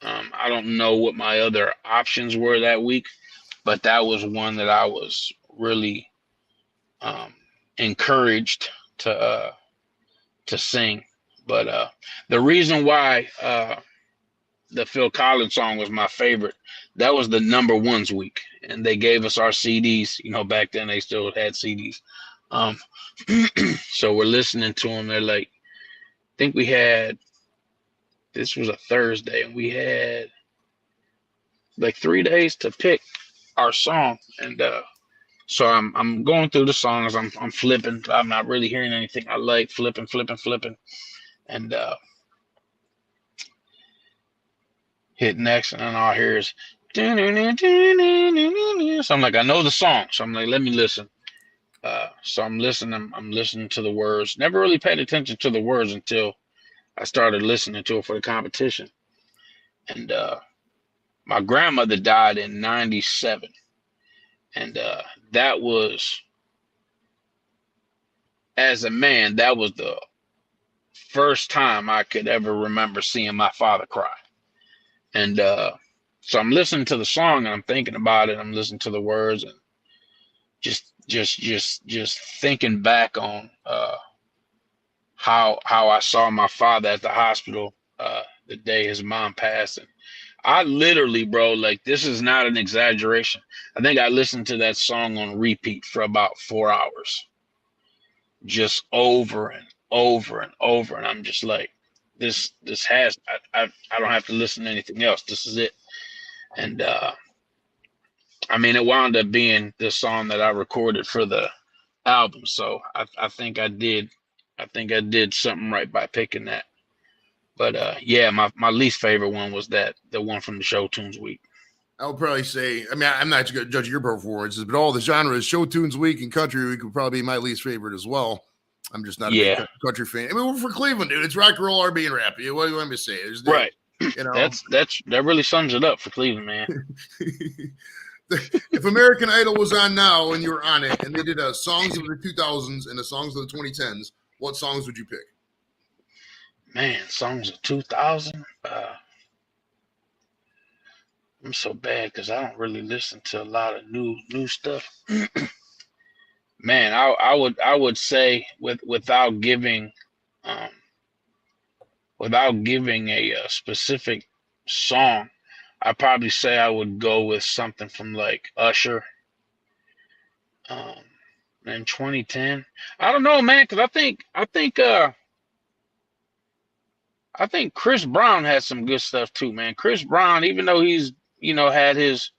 I don't know what my other options were that week, but that was one that I was really encouraged to sing. But the reason why the Phil Collins song was my favorite, that was the number ones week, and they gave us our CDs. Back then they still had CDs. So we're listening to them. They're like, I think we had, this was a Thursday, and we had like 3 days to pick our song. And so I'm going through the songs. I'm flipping. I'm not really hearing anything I like. Flipping. And hit next, and then all I hear is, so I'm like, I know the song. So I'm like, let me listen. So I'm listening. I'm listening to the words. Never really paid attention to the words until I started listening to it for the competition. And my grandmother died in 97. And that was, as a man, that was the first time I could ever remember seeing my father cry. And so I'm listening to the song and I'm thinking about it. I'm listening to the words and just thinking back on how I saw my father at the hospital the day his mom passed. And I literally, bro, like, this is not an exaggeration. I think I listened to that song on repeat for about 4 hours, just over and over and over. And I'm just like, this has, I don't have to listen to anything else. This is it. And I mean, it wound up being the song that I recorded for the album. So I think I did something right by picking that. But yeah, my least favorite one was the one from the Show Tunes week. I would probably say, I mean, I'm not going to judge your performances, but all the genres, show tunes week and country week would probably be my least favorite as well. I'm just not a big country fan. I mean, we're for Cleveland, dude. It's rock and roll, R&B, and rap. What do you want me to say? Right. You know, that really sums it up for Cleveland, man. If American Idol was on now and you were on it, and they did songs of the 2000s and the songs of the 2010s, what songs would you pick? Man, songs of 2000. I'm so bad because I don't really listen to a lot of new stuff. Man, I would say without giving a specific song, I'd probably say I would go with something from like Usher. In 2010, I don't know, man, because I think Chris Brown has some good stuff too, man. Chris Brown, even though he's had his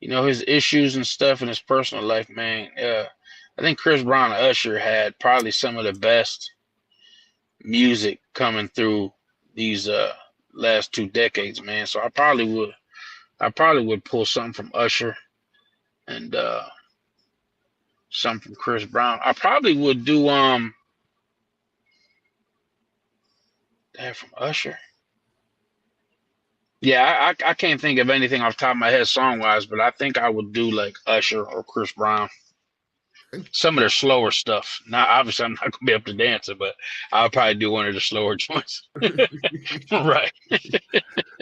his issues and stuff in his personal life, man. I think Chris Brown and Usher had probably some of the best music coming through these last 2 decades, man. So I probably would pull something from Usher and something from Chris Brown. I probably would do that from Usher. Yeah, I can't think of anything off the top of my head song wise, but I think I would do like Usher or Chris Brown. Some of their slower stuff. Now, obviously, I'm not gonna be able to dance it, but I'll probably do one of the slower joints. Right.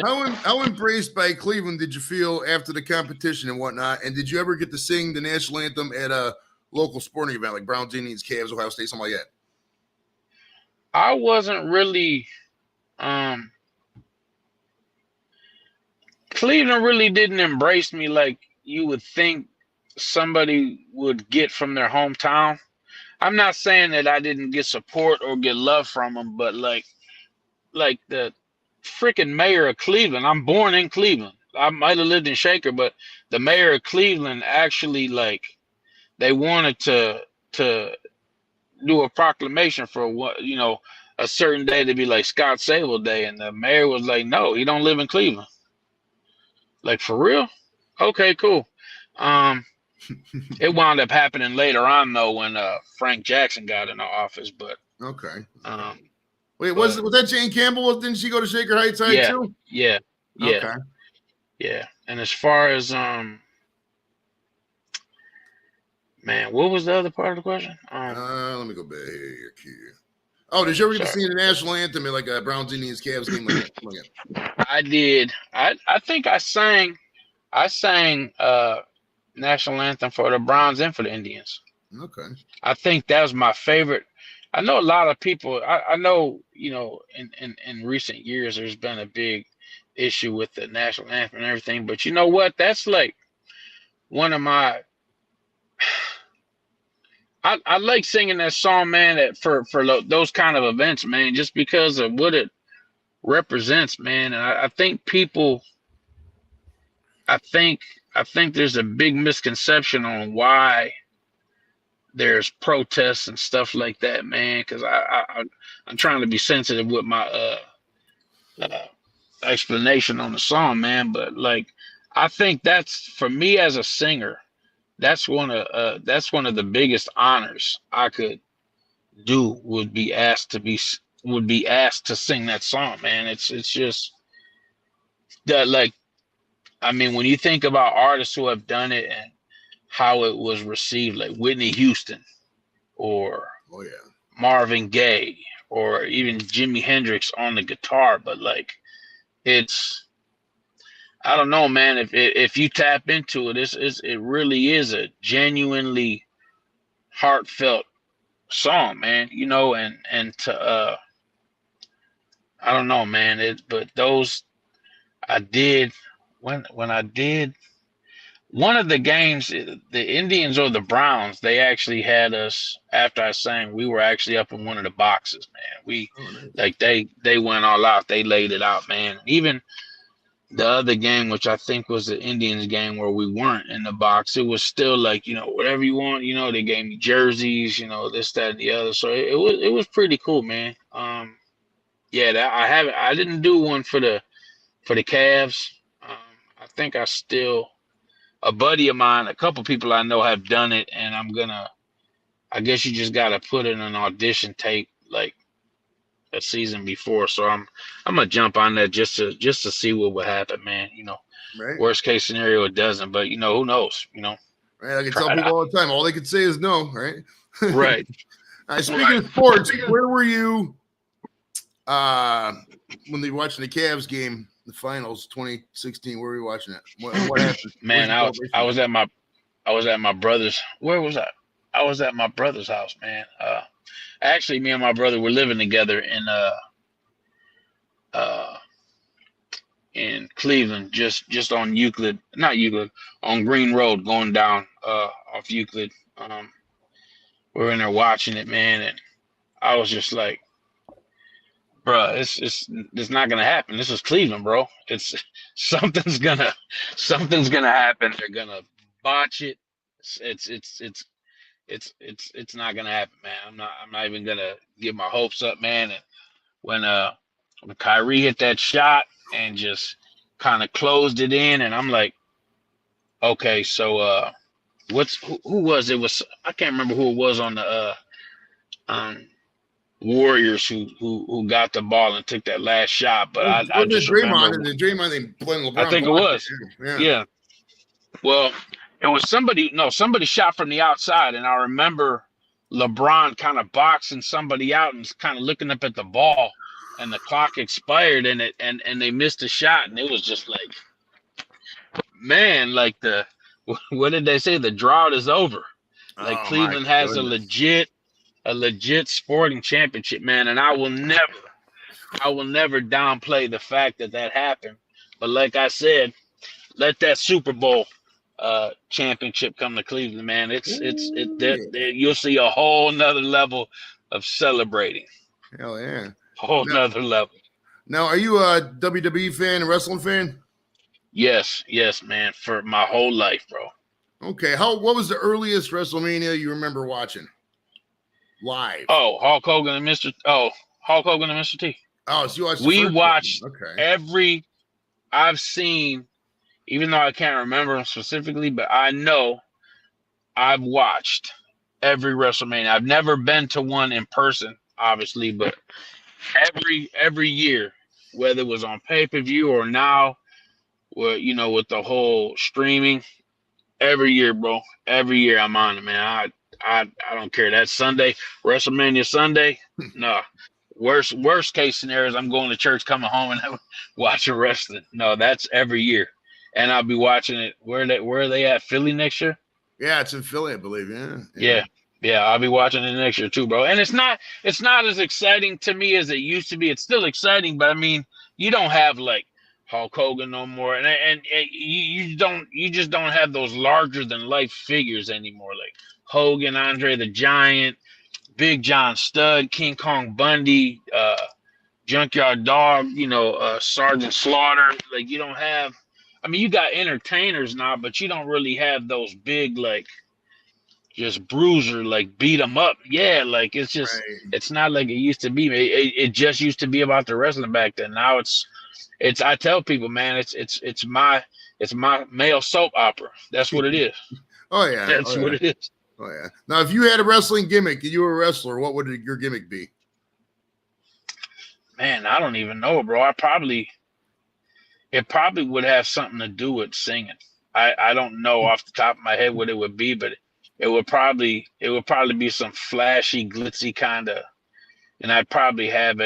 How embraced by Cleveland did you feel after the competition and whatnot? And did you ever get to sing the national anthem at a local sporting event like Browns, Indians, Cavs, Ohio State, something like that? I wasn't really. Cleveland really didn't embrace me like you would think somebody would get from their hometown. I'm not saying that I didn't get support or get love from them, but like the freaking mayor of Cleveland. I'm born in Cleveland. I might have lived in Shaker, but the mayor of Cleveland actually they wanted to do a proclamation for what a certain day to be like Scott Savol Day, and the mayor was like, no, he don't live in Cleveland. Like, for real? Okay, cool. It wound up happening later on though when Frank Jackson got in the office, but okay. Wait, was that Jane Campbell? Didn't she go to Shaker Heights High too? Yeah. Okay. Yeah. And as far as man, what was the other part of the question? Let me go back here. Oh, did you ever get to sing the national anthem in like a Browns, Indians, Cavs game like that? I did. I think I sang national anthem for the Browns and for the Indians. Okay. I think that was my favorite. I know a lot of people. I know in recent years there's been a big issue with the national anthem and everything, but you know what? That's like one of my. I like singing that song, man, for those kind of events, man, just because of what it represents, man. And I think people, I think there's a big misconception on why there's protests and stuff like that, man. Because I'm trying to be sensitive with my explanation on the song, man. But like, I think that's, for me as a singer, that's one of the biggest honors I could do would be asked to sing that song, man. It's just that, like, I mean, when you think about artists who have done it and how it was received, like Whitney Houston or Marvin Gaye or even Jimi Hendrix on the guitar, but like, I don't know, man. If you tap into it, it really is a genuinely heartfelt song, man. And to I don't know, man. But those I did when I did one of the games, the Indians or the Browns, they actually had us after I sang. We were actually up in one of the boxes, man. Like they went all out. They laid it out, man. Even the other game, which I think was the Indians game where we weren't in the box, it was still like, whatever you want, they gave me jerseys, this, that, and the other. So it was pretty cool, man. I didn't do one for the Cavs. I think a buddy of mine, a couple people I know have done it, and I guess you just gotta put in an audition tape like a season before. So I'm gonna jump on that just to see what would happen, man. Right. Worst case scenario, it doesn't, but who knows? Right. I can tell people all the time. All they can say is no. Right. Right. All right. Speaking of sports, where were you when they were watching the Cavs game, the finals, 2016? Where were you watching it? What happened? Man, I was at my brother's. Where was I? I was at my brother's house, man. Actually, me and my brother were living together in Cleveland, just on not Euclid, on Green Road, going down off Euclid. We were in there watching it, man, and I was just like, bro, it's not gonna happen. This is Cleveland, bro. It's something's gonna happen. They're gonna botch it. It's not gonna happen, man. I'm not even gonna get my hopes up, man. And when Kyrie hit that shot and just kind of closed it in, and I'm like, okay, so who was it? Was I can't remember who it was on the Warriors who got the ball and took that last shot, but I just Draymond, remember. And then Draymond, they blame LeBron. I think it was. Yeah. Well, it was somebody shot from the outside, and I remember LeBron kind of boxing somebody out and kind of looking up at the ball, and the clock expired, and they missed a shot, and it was just like, man, like what did they say? The drought is over. Like Cleveland has a legit sporting championship, man, and I will never downplay the fact that happened. But like I said, let that Super Bowl championship come to Cleveland, man. You'll see a whole nother level of celebrating. Hell yeah. Whole nother level. Now, are you a WWE fan, a wrestling fan? Yes, man, for my whole life, bro. Okay. What was the earliest WrestleMania you remember watching live? Oh, Hulk Hogan and Mr. T. Oh, so you watched we watched okay. I've seen, even though I can't remember them specifically, but I know I've watched every WrestleMania. I've never been to one in person, obviously, but every year, whether it was on pay-per-view or now, with the whole streaming, every year, bro. Every year I'm on it, man. I don't care. That Sunday, WrestleMania Sunday, no. Worst case scenario is I'm going to church, coming home, and watching wrestling. No, that's every year. And I'll be watching it. Where are they at? Philly next year? Yeah, it's in Philly, I believe. Yeah, I'll be watching it next year too, bro. And it's not as exciting to me as it used to be. It's still exciting, but I mean, you don't have like Hulk Hogan no more, and you just don't have those larger than life figures anymore, like Hogan, Andre the Giant, Big John Studd, King Kong Bundy, Junkyard Dog, Sergeant Slaughter. Like, you don't have. I mean, you got entertainers now, but you don't really have those big, like, just bruiser, like, beat them up. Yeah, like, it's just, It's not like it used to be. It just used to be about the wrestling back then. Now it's. I tell people, man, it's my male soap opera. That's what it is. Oh yeah, that's what it is. Oh yeah. Now, if you had a wrestling gimmick and you were a wrestler, what would your gimmick be? Man, I don't even know, bro. It probably would have something to do with singing. I don't know off the top of my head what it would be, but it would probably be some flashy, glitzy kind of, and I'd probably have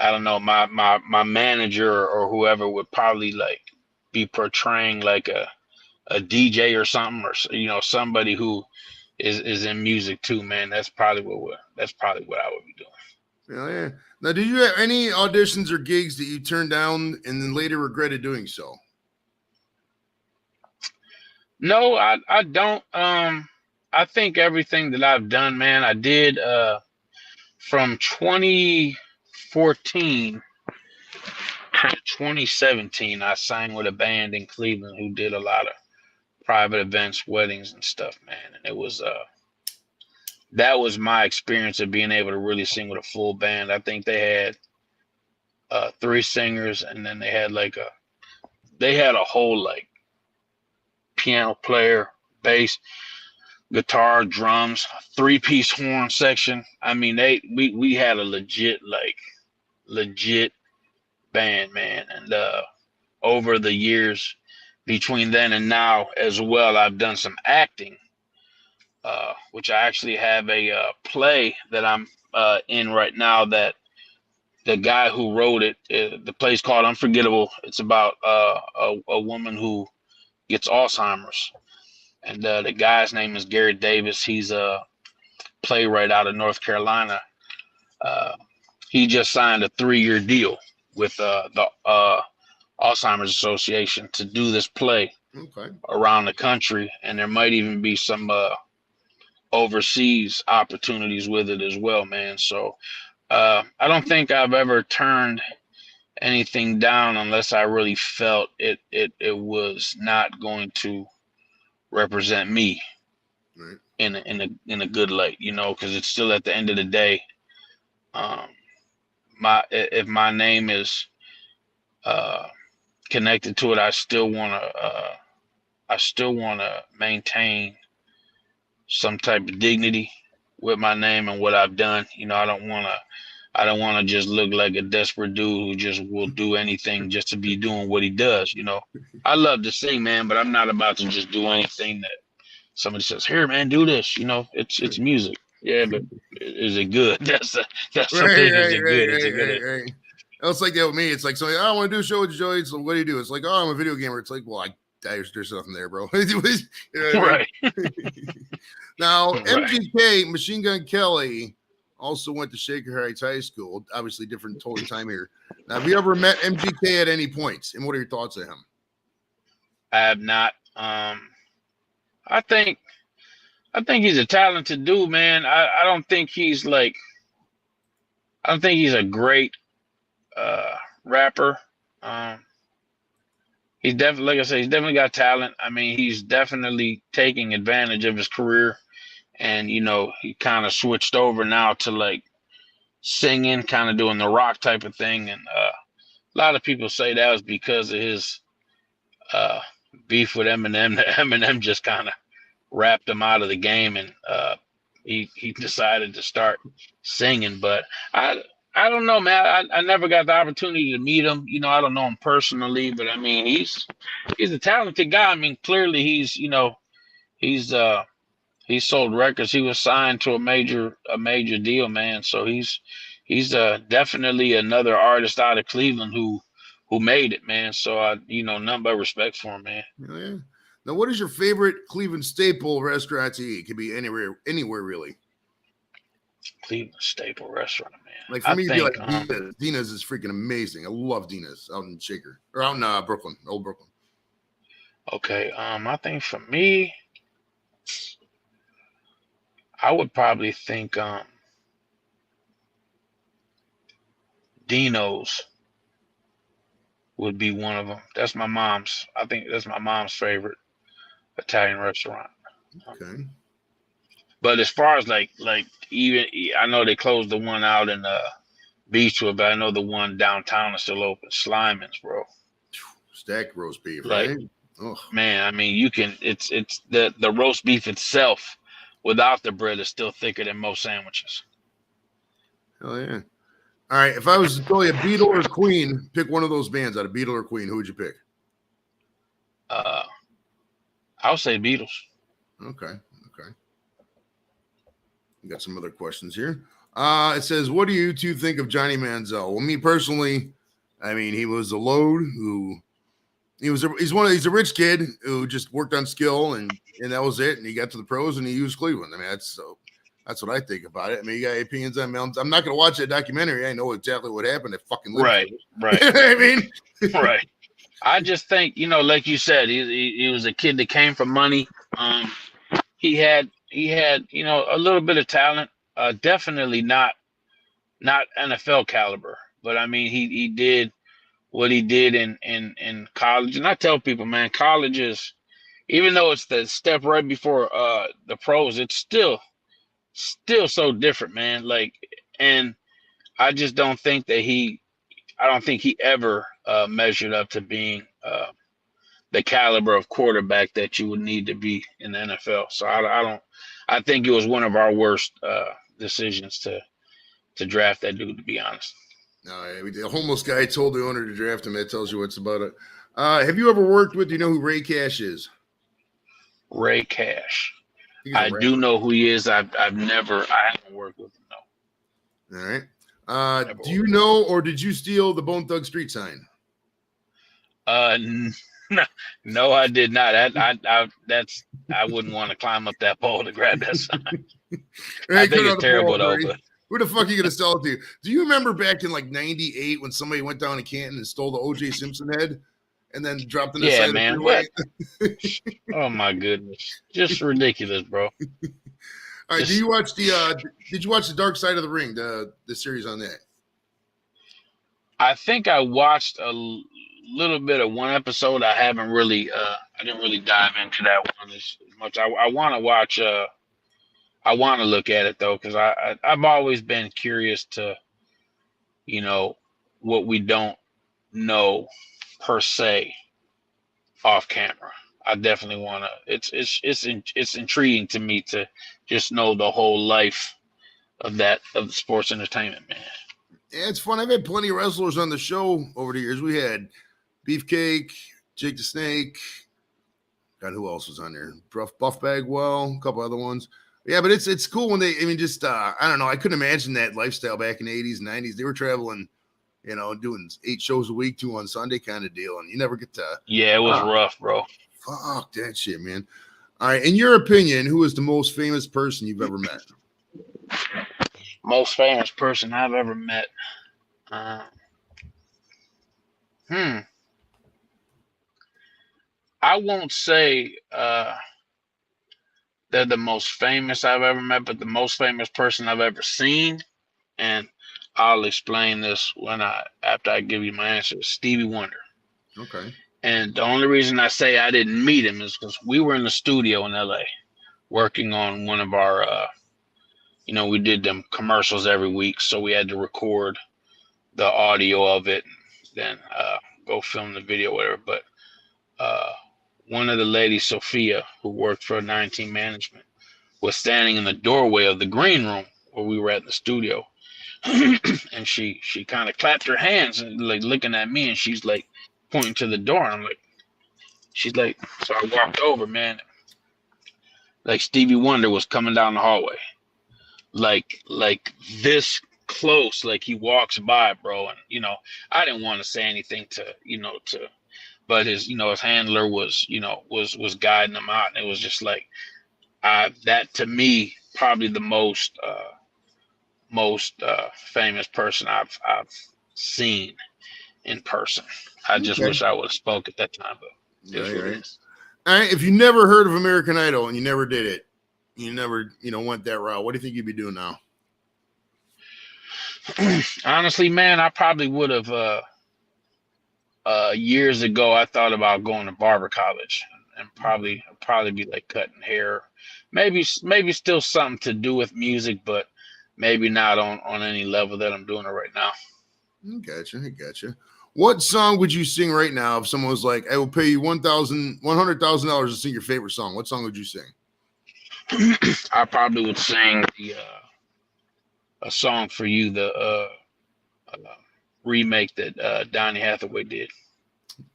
I don't know, my manager or whoever would probably like be portraying like a DJ or something, or somebody who is in music too, man. That's probably what I would be doing. Hell yeah. Now, did you have any auditions or gigs that you turned down and then later regretted doing so? No, I don't. I think everything that I've done, man, I did from 2014 to 2017. I sang with a band in Cleveland who did a lot of private events, weddings, and stuff, man. And it was that was my experience of being able to really sing with a full band. I think they had 3 singers, and then they had like they had a whole like piano player, bass, guitar, drums, 3-piece horn section. I mean, we had a legit band, man. And over the years between then and now as well, I've done some acting, which I actually have a play that I'm in right now that the guy who wrote it, the play's called Unforgettable. It's about a woman who gets Alzheimer's. And the guy's name is Gary Davis. He's a playwright out of North Carolina. He just signed a 3-year deal with the Alzheimer's Association to do this play around the country. And there might even be some overseas opportunities with it as well, man. So I don't think I've ever turned anything down unless I really felt it was not going to represent me in a good light, you know, because it's still at the end of the day, if my name is connected to it, I still want to maintain some type of dignity with my name and what I've done. You know, I don't want to just look like a desperate dude who just will do anything just to be doing what he does. You know, I love to sing, man, but I'm not about to just do anything that somebody says, here, man, do this. You know, it's music. Yeah, but is it good? That's the thing. Is it good? Is it good? Right. It's like that with me. It's like, so I want to do a show with Joey. So what do you do? It's like, oh, I'm a video gamer. It's like, well, there's nothing there, bro. You know right. Now, MGK, Machine Gun Kelly, also went to Shaker Heights High School. Obviously, different total time here. Now, have you ever met MGK at any points? And what are your thoughts of him? I have not. I think he's a talented dude, man. I don't think he's a great rapper. He's definitely, like I said, he's definitely got talent. I mean, he's definitely taking advantage of his career, and you know, he kind of switched over now to like singing, kind of doing the rock type of thing. And a lot of people say that was because of his beef with Eminem. That Eminem just kind of wrapped him out of the game, and he decided to start singing. But I don't know, man. I never got the opportunity to meet him. You know, I don't know him personally, but I mean, he's a talented guy. I mean, clearly he's sold records. He was signed to a major deal, man. So he's definitely another artist out of Cleveland who made it, man. So nothing but respect for him, man. Yeah. Now, what is your favorite Cleveland staple restaurant to eat? It could be anywhere really. Cleveland staple restaurant, man. Like for me, it'd be like Dina's. Dina's is freaking amazing. I love Dina's out in Shaker or out in Brooklyn, old Brooklyn. Okay, I think for me, I would probably think Dino's would be one of them. That's my mom's. I think that's my mom's favorite Italian restaurant. Okay. But as far as like even I know they closed the one out in Beachwood, but I know the one downtown is still open. Sliman's, bro. Stacked roast beef, like, right? Man, I mean, you can. It's the roast beef itself without the bread is still thicker than most sandwiches. Hell yeah! All right, if I was to tell you Beatle or Queen, pick one of those bands out of Beatle or Queen. Who would you pick? I'll say Beatles. Okay. We got some other questions here. It says, what do you two think of Johnny Manziel? Well, me personally, I mean, he was a load who he's a rich kid who just worked on skill and that was it. And he got to the pros and he used Cleveland. I mean, that's what I think about it. I mean, you got opinions on Mountains. I'm not going to watch that documentary. I know exactly what happened. It fucking right. I mean, right. I just think, like you said, he was a kid that came from money. He had, a little bit of talent. Definitely not NFL caliber, but I mean, he did what he did in college. And I tell people, man, college is, even though it's the step right before the pros, it's still so different, man. Like, and I just don't think that he ever measured up to being the caliber of quarterback that you would need to be in the NFL. So I don't. I think it was one of our worst decisions to draft that dude. To be honest. No, the homeless guy told the owner to draft him. That tells you what's about it. Have you ever worked with? Do you know who Ray Cash is? Ray Cash. I do know who he is. I haven't worked with him. No. All right. Do you know, or did you steal the Bone Thug Street sign? No, I did not. I wouldn't want to climb up that pole to grab that sign. I think it's terrible though. But who the fuck are you gonna sell it to? Do you remember back in like '98 when somebody went down to Canton and stole the O.J. Simpson head and then dropped in the side man. of the freeway? Oh my goodness, just ridiculous, bro. All right, did you watch the Dark Side of the Ring, the series on that? I think I watched a little bit of one episode. I haven't really I didn't really dive into that one as much. I want to watch I want to look at it though, because I've always been curious to, what we don't know per se off camera. I definitely want to. It's intriguing to me to just know the whole life of the sports entertainment, man. Yeah, it's fun. I've had plenty of wrestlers on the show over the years. We had Beefcake, Jake the Snake. God, who else was on there? Buff Bagwell, a couple other ones. Yeah, but it's cool when I don't know. I couldn't imagine that lifestyle back in the 80s and 90s. They were traveling, doing 8 shows a week, 2 on Sunday kind of deal. And you never get to. Yeah, it was rough, bro. Fuck that shit, man. All right. In your opinion, who is the most famous person you've ever met? Most famous person I've ever met. I won't say they're the most famous I've ever met, but the most famous person I've ever seen, and I'll explain this after I give you my answer. Stevie Wonder. Okay. And the only reason I say I didn't meet him is because we were in the studio in LA working on one of our we did them commercials every week, so we had to record the audio of it, then go film the video, whatever. But one of the ladies, Sophia, who worked for 19 Management, was standing in the doorway of the green room where we were at the studio, and she kind of clapped her hands and like looking at me, and she's like pointing to the door. And I'm like, she's like, so I walked over, man. Like Stevie Wonder was coming down the hallway. Like this close, like he walks by, bro. And I didn't want to say anything but his handler was guiding him out, and it was just like that to me probably the most famous person I've seen in person. I just wish I would have spoke at that time, but right. All right, if you never heard of American Idol and you never did it, you never, went that route, what do you think you'd be doing now? Honestly, man, I probably would have. Years ago, I thought about going to barber college and probably be like cutting hair, maybe still something to do with music, but maybe not on any level that I'm doing it right now. Gotcha. What song would you sing right now if someone was like, I will pay you $100,000 to sing your favorite song? What song would you sing? I probably would sing a song for you, the remake that Donny Hathaway did.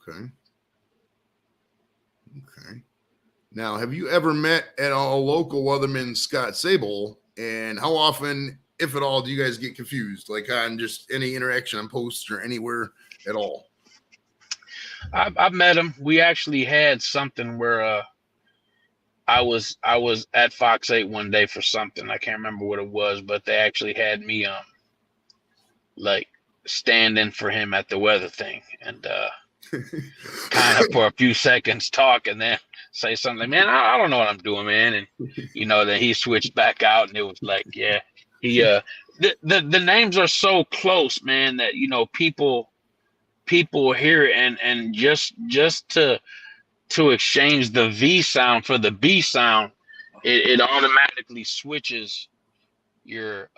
Okay. Now, have you ever met at all local weatherman Scott Savol? And how often, if at all, do you guys get confused? Like on just any interaction on posts or anywhere at all? I've met him. We actually had something where I was at Fox 8 one day for something. I can't remember what it was, but they actually had me like stand in for him at the weather thing, and kind of for a few seconds talk and then say something like, man, I don't know what I'm doing, man. And then he switched back out, and it was like, yeah, he the names are so close, man, that people hear it, and just to exchange the V sound for the B sound, it automatically switches your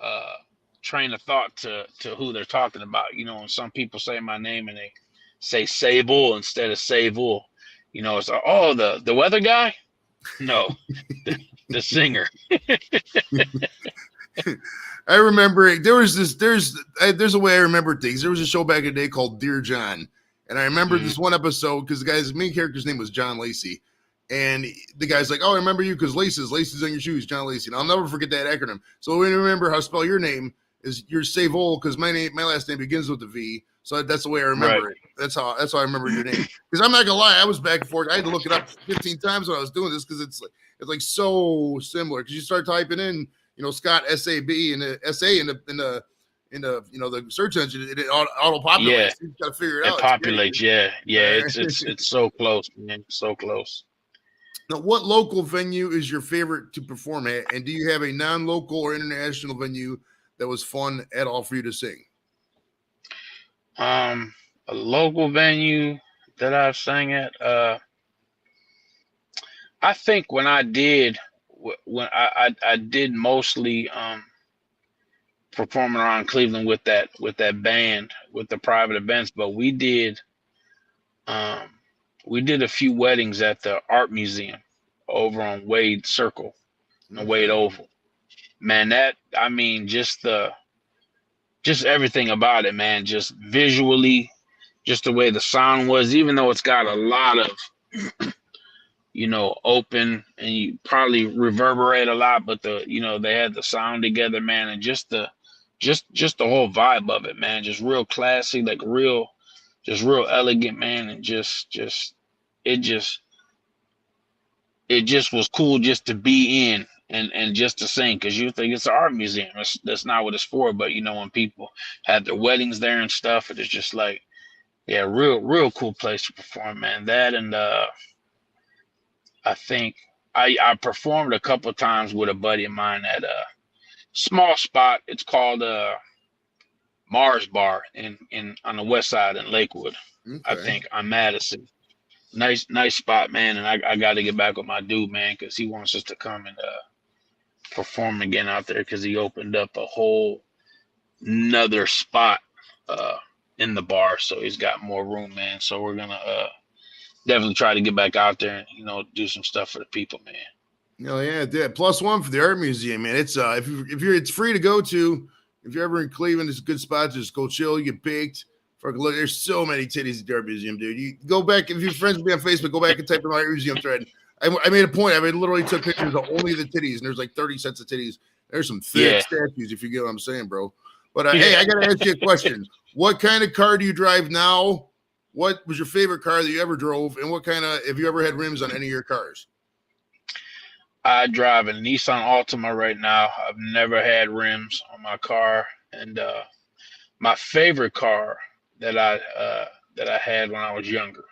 train of thought to who they're talking about. And some people say my name and they say Savol instead of Savol, It's oh, the weather guy. No, the singer. I remember there's a way I remember things. There was a show back in the day called Dear John, and I remember this one episode because the main character's name was John Lacey, and the guy's like, "Oh, I remember you because laces on your shoes, John Lacey." And I'll never forget that acronym. So when you remember how to spell your name is you're Savol because my last name begins with a V. So that's the way I remember it. That's how I remember your name. Because I'm not gonna lie, I was back and forth. I had to look it up 15 times when I was doing this because it's like so similar. Because you start typing in, Scott SAB and the SA in the the search engine, it auto populates. Yeah, You got to figure it out. It populates. Yeah. It's so close, man. So close. Now, what local venue is your favorite to perform at, and do you have a non-local or international venue that was fun at all for you to sing? A local venue that I've sang at. I think when I did mostly performing around Cleveland with that band with the private events, but we did a few weddings at the art museum over on Wade Circle, Wade Oval. Man, just everything about it, man, just visually, just the way the sound was, even though it's got a lot of open and you probably reverberate a lot, but they had the sound together, man, and just the whole vibe of it, man, just real classy, like real elegant, man, and it just was cool just to be in and just to sing, because you think it's an art museum. That's not what it's for, but when people had their weddings there and stuff, it's just like, yeah, real cool place to perform, man. That and I think I performed a couple of times with a buddy of mine at a small spot. It's called Mars Bar in on the west side in Lakewood. Okay. I think on Madison. Nice spot, man. And I got to get back with my dude, man, because he wants us to come and perform again out there, because he opened up a whole another spot in the bar, so he's got more room, man. So we're gonna definitely try to get back out there and do some stuff for the people, man. Oh yeah, +1 for the art museum, man. It's it's free to go to. If you're ever in Cleveland, it's a good spot to just go chill. You get baked. Look, there's so many titties at the art museum, dude. You go back, if you're friends with me on Facebook, go back and type in my art museum thread. I made a point. I literally took pictures of only the titties, and there's like 30 sets of titties. There's some thick statues, if you get what I'm saying, bro. But hey, I gotta ask you a question. What kind of car do you drive now? What was your favorite car that you ever drove, and have you ever had rims on any of your cars? I drive a Nissan Altima right now. I've never had rims on my car, and my favorite car that I had when I was younger.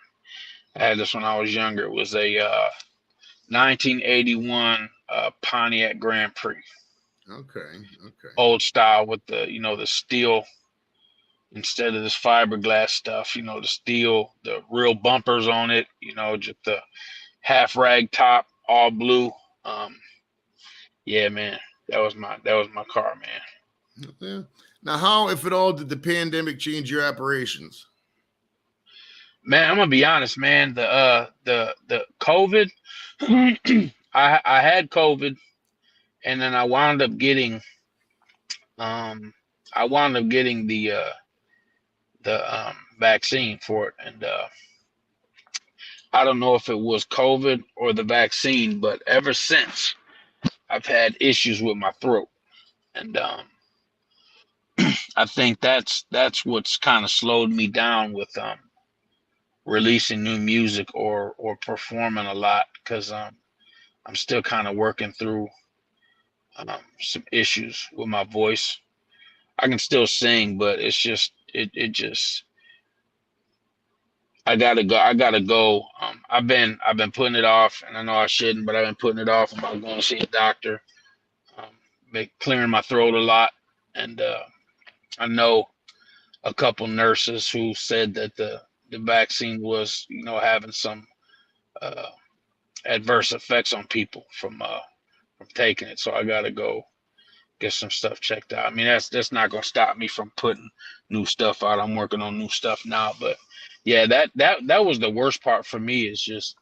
I had this when I was younger. It was a 1981 Pontiac Grand Prix. Okay. Old style with the the steel instead of this fiberglass stuff. The steel, the real bumpers on it. Just the half rag top, all blue. Yeah, man, that was my car, man. Yeah. Now, how, if at all, did the pandemic change your operations? Man, I'm gonna be honest, man. The COVID, I had COVID, and then I wound up getting the vaccine for it, and I don't know if it was COVID or the vaccine, but ever since I've had issues with my throat, and I think that's what's kind of slowed me down with releasing new music or performing a lot, because I'm still kind of working through some issues with my voice. I can still sing, but it's just I gotta go. I've been putting it off, and I know I shouldn't, but I've been putting it off about going to see a doctor, clearing my throat a lot, and I know a couple nurses who said that the vaccine was having some adverse effects on people from taking it. So I gotta go get some stuff checked out. I mean, that's not gonna stop me from putting new stuff out. I'm working on new stuff now, but Yeah, that was the worst part for me, is just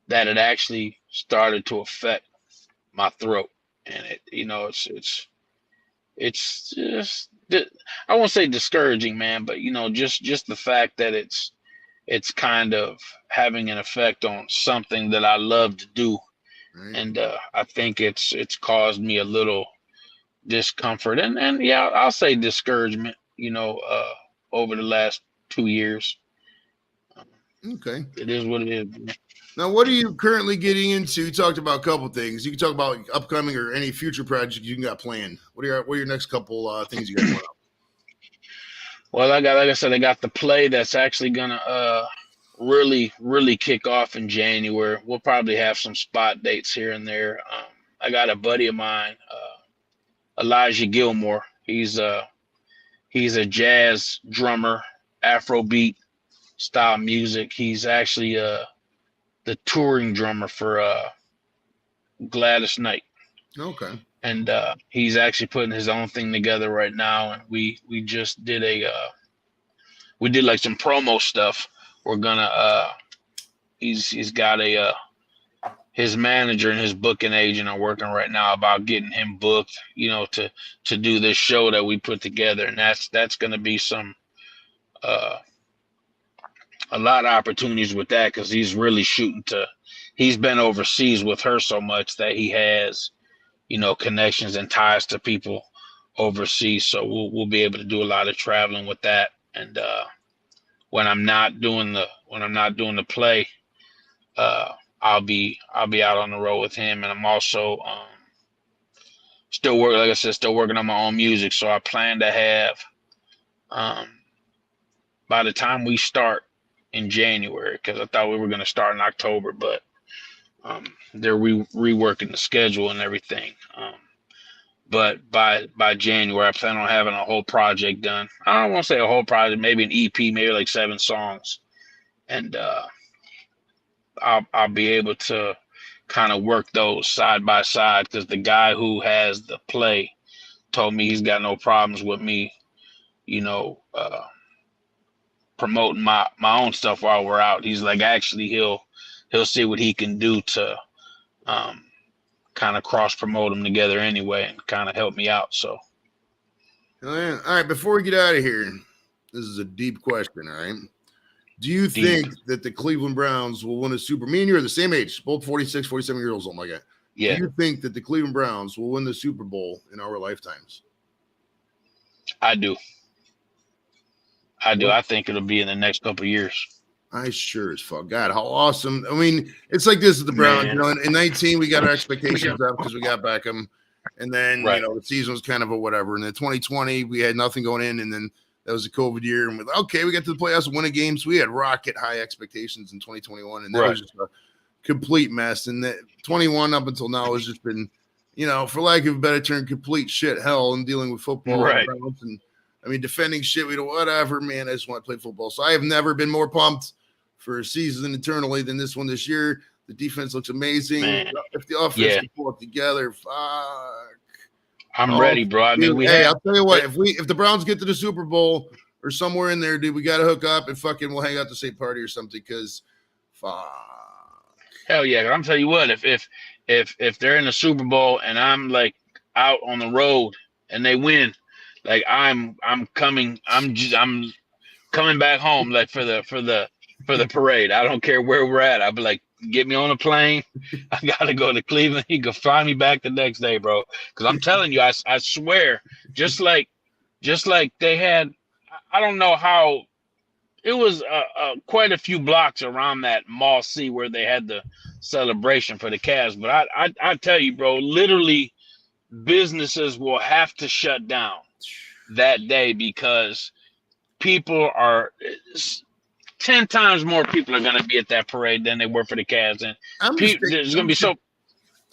that it actually started to affect my throat, and it's just, I won't say discouraging, man, but just the fact that it's kind of having an effect on something that I love to do. Right. And I think it's caused me a little discomfort, and yeah, I'll say discouragement, over the last 2 years. Okay. It is what it is. Now, what are you currently getting into? You talked about a couple things. You can talk about upcoming or any future projects you got planned. What are your next couple things you got going on? Well, like I said, I got the play that's actually gonna really kick off in January. We'll probably have some spot dates here and there. I got a buddy of mine, Elijah Gilmore. He's a jazz drummer, Afrobeat style music. He's actually the touring drummer for Gladys Knight. Okay. And he's actually putting his own thing together right now. And we just did we did like some promo stuff. We're gonna he's got his manager and his booking agent are working right now about getting him booked, to do this show that we put together. And that's gonna be some a lot of opportunities with that, because he's really he's been overseas with her so much that he has, connections and ties to people overseas. So we'll be able to do a lot of traveling with that. And when I'm not doing the play, I'll be out on the road with him. And I'm also still working on my own music. So I plan to have, by the time we start in January, because I thought we were going to start in October, but they're reworking the schedule and everything. But by January, I plan on having a whole project done. I don't want to say a whole project, maybe an EP, maybe like 7 songs, and I'll be able to kind of work those side by side, because the guy who has the play told me he's got no problems with me, promoting my own stuff while we're out. He's like, actually, he'll see what he can do to kind of cross promote them together anyway, and kind of help me out. So, all right, before we get out of here, this is a deep question. All right, do you think that the Cleveland Browns will win a Super? Me and you are the same age, both 46, 47 years old, something like that. Yeah. Do you think that the Cleveland Browns will win the Super Bowl in our lifetimes? I do. I think it'll be in the next couple of years. I sure as fuck. God, how awesome. I mean, it's like this at the Browns. In 19, we got our expectations up because we got Beckham. And then, the season was kind of a whatever. And then 2020, we had nothing going in. And then that was a COVID year. And we got to the playoffs and win a game. So we had rocket high expectations in 2021. And that was just a complete mess. And that 21 up until now has just been, for lack of a better term, complete shit hell and dealing with football. Right. And I mean, defending shit, whatever, man. I just want to play football. So I have never been more pumped for a season internally than this one this year. The defense looks amazing. Man. If the offense can pull it together, fuck. I'm ready, bro. I mean, I'll tell you what, if the Browns get to the Super Bowl or somewhere in there, dude, we got to hook up and fucking we'll hang out the same party or something, because fuck. Hell yeah. I'm telling you what, if they're in the Super Bowl and I'm like out on the road and they win, like I'm coming back home, like for the parade. I don't care where we're at. I'll be like, get me on a plane. I gotta go to Cleveland. You can fly me back the next day, bro. Because I'm telling you, I swear, just like they had, I don't know how, it was quite a few blocks around that Mall C where they had the celebration for the Cavs. But I tell you, bro, literally businesses will have to shut down that day, because people are 10 times more people are going to be at that parade than they were for the Cavs. And there's going to be so.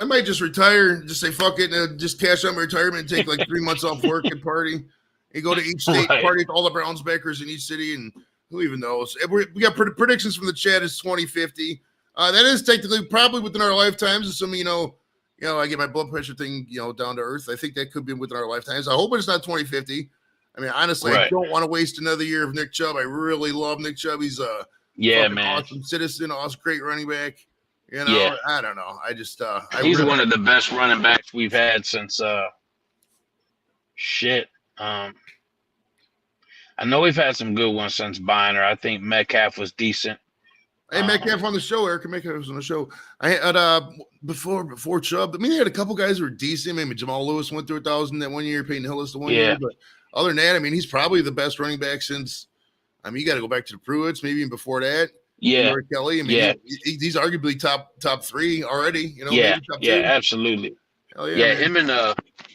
I might just retire, just say fuck it, and just cash out my retirement and take like 3 months off work and party. And go to each state, party with all the Browns backers in each city, and who even knows? We got predictions from the chat is 2050. That is technically probably within our lifetimes, assuming I get my blood pressure thing down to earth. I think that could be within our lifetimes. I hope it's not 2050. I mean, honestly, I don't want to waste another year of Nick Chubb. I really love Nick Chubb. He's a fucking awesome citizen, awesome, great running back. You know, I don't know. I just he's one of the best running backs we've had since I know we've had some good ones since Biner. I think Metcalf was decent. Hey, Metcalf on the show. Eric Metcalf was on the show. I had before Chubb. I mean, they had a couple guys who were decent. Maybe Jamal Lewis went through 1,000 that 1 year. Peyton Hillis the 1 year. But other than that, I mean, he's probably the best running back since. I mean, you got to go back to the Pruitts, maybe even before that. Rick Kelly. I mean, he's arguably top three already. You know, maybe top two. Absolutely. Hell yeah, him and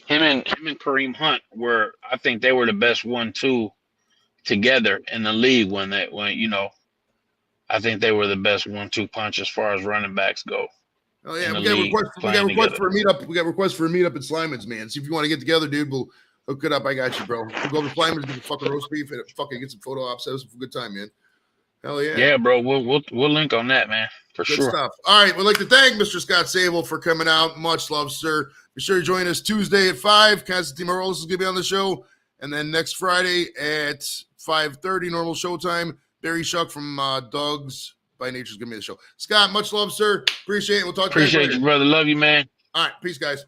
Kareem Hunt were. I think they were the best 1-2 together in the league when you know. I think they were the best 1-2 punch as far as running backs go. Oh yeah, we got requests for a meetup. We got requests for a meetup at Sliman's, man. See if you want to get together, dude. We'll hook it up. I got you, bro. We'll go to Sliman's, get the fucking roast beef, and fucking get some photo ops. Have a good time, man. Hell yeah. Yeah, bro. We'll link on that, man. For good sure. Stuff. All right, we'd like to thank Mr. Scott Savol for coming out. Much love, sir. Be sure to join us Tuesday at 5. Constantine Marolis is gonna be on the show, and then next Friday at 5:30 normal showtime. Barry Shuck from Doug's by Nature's gonna be the show. Scott, much love, sir. Appreciate it. We'll talk to you later. Appreciate you, brother. Love you, man. All right. Peace, guys.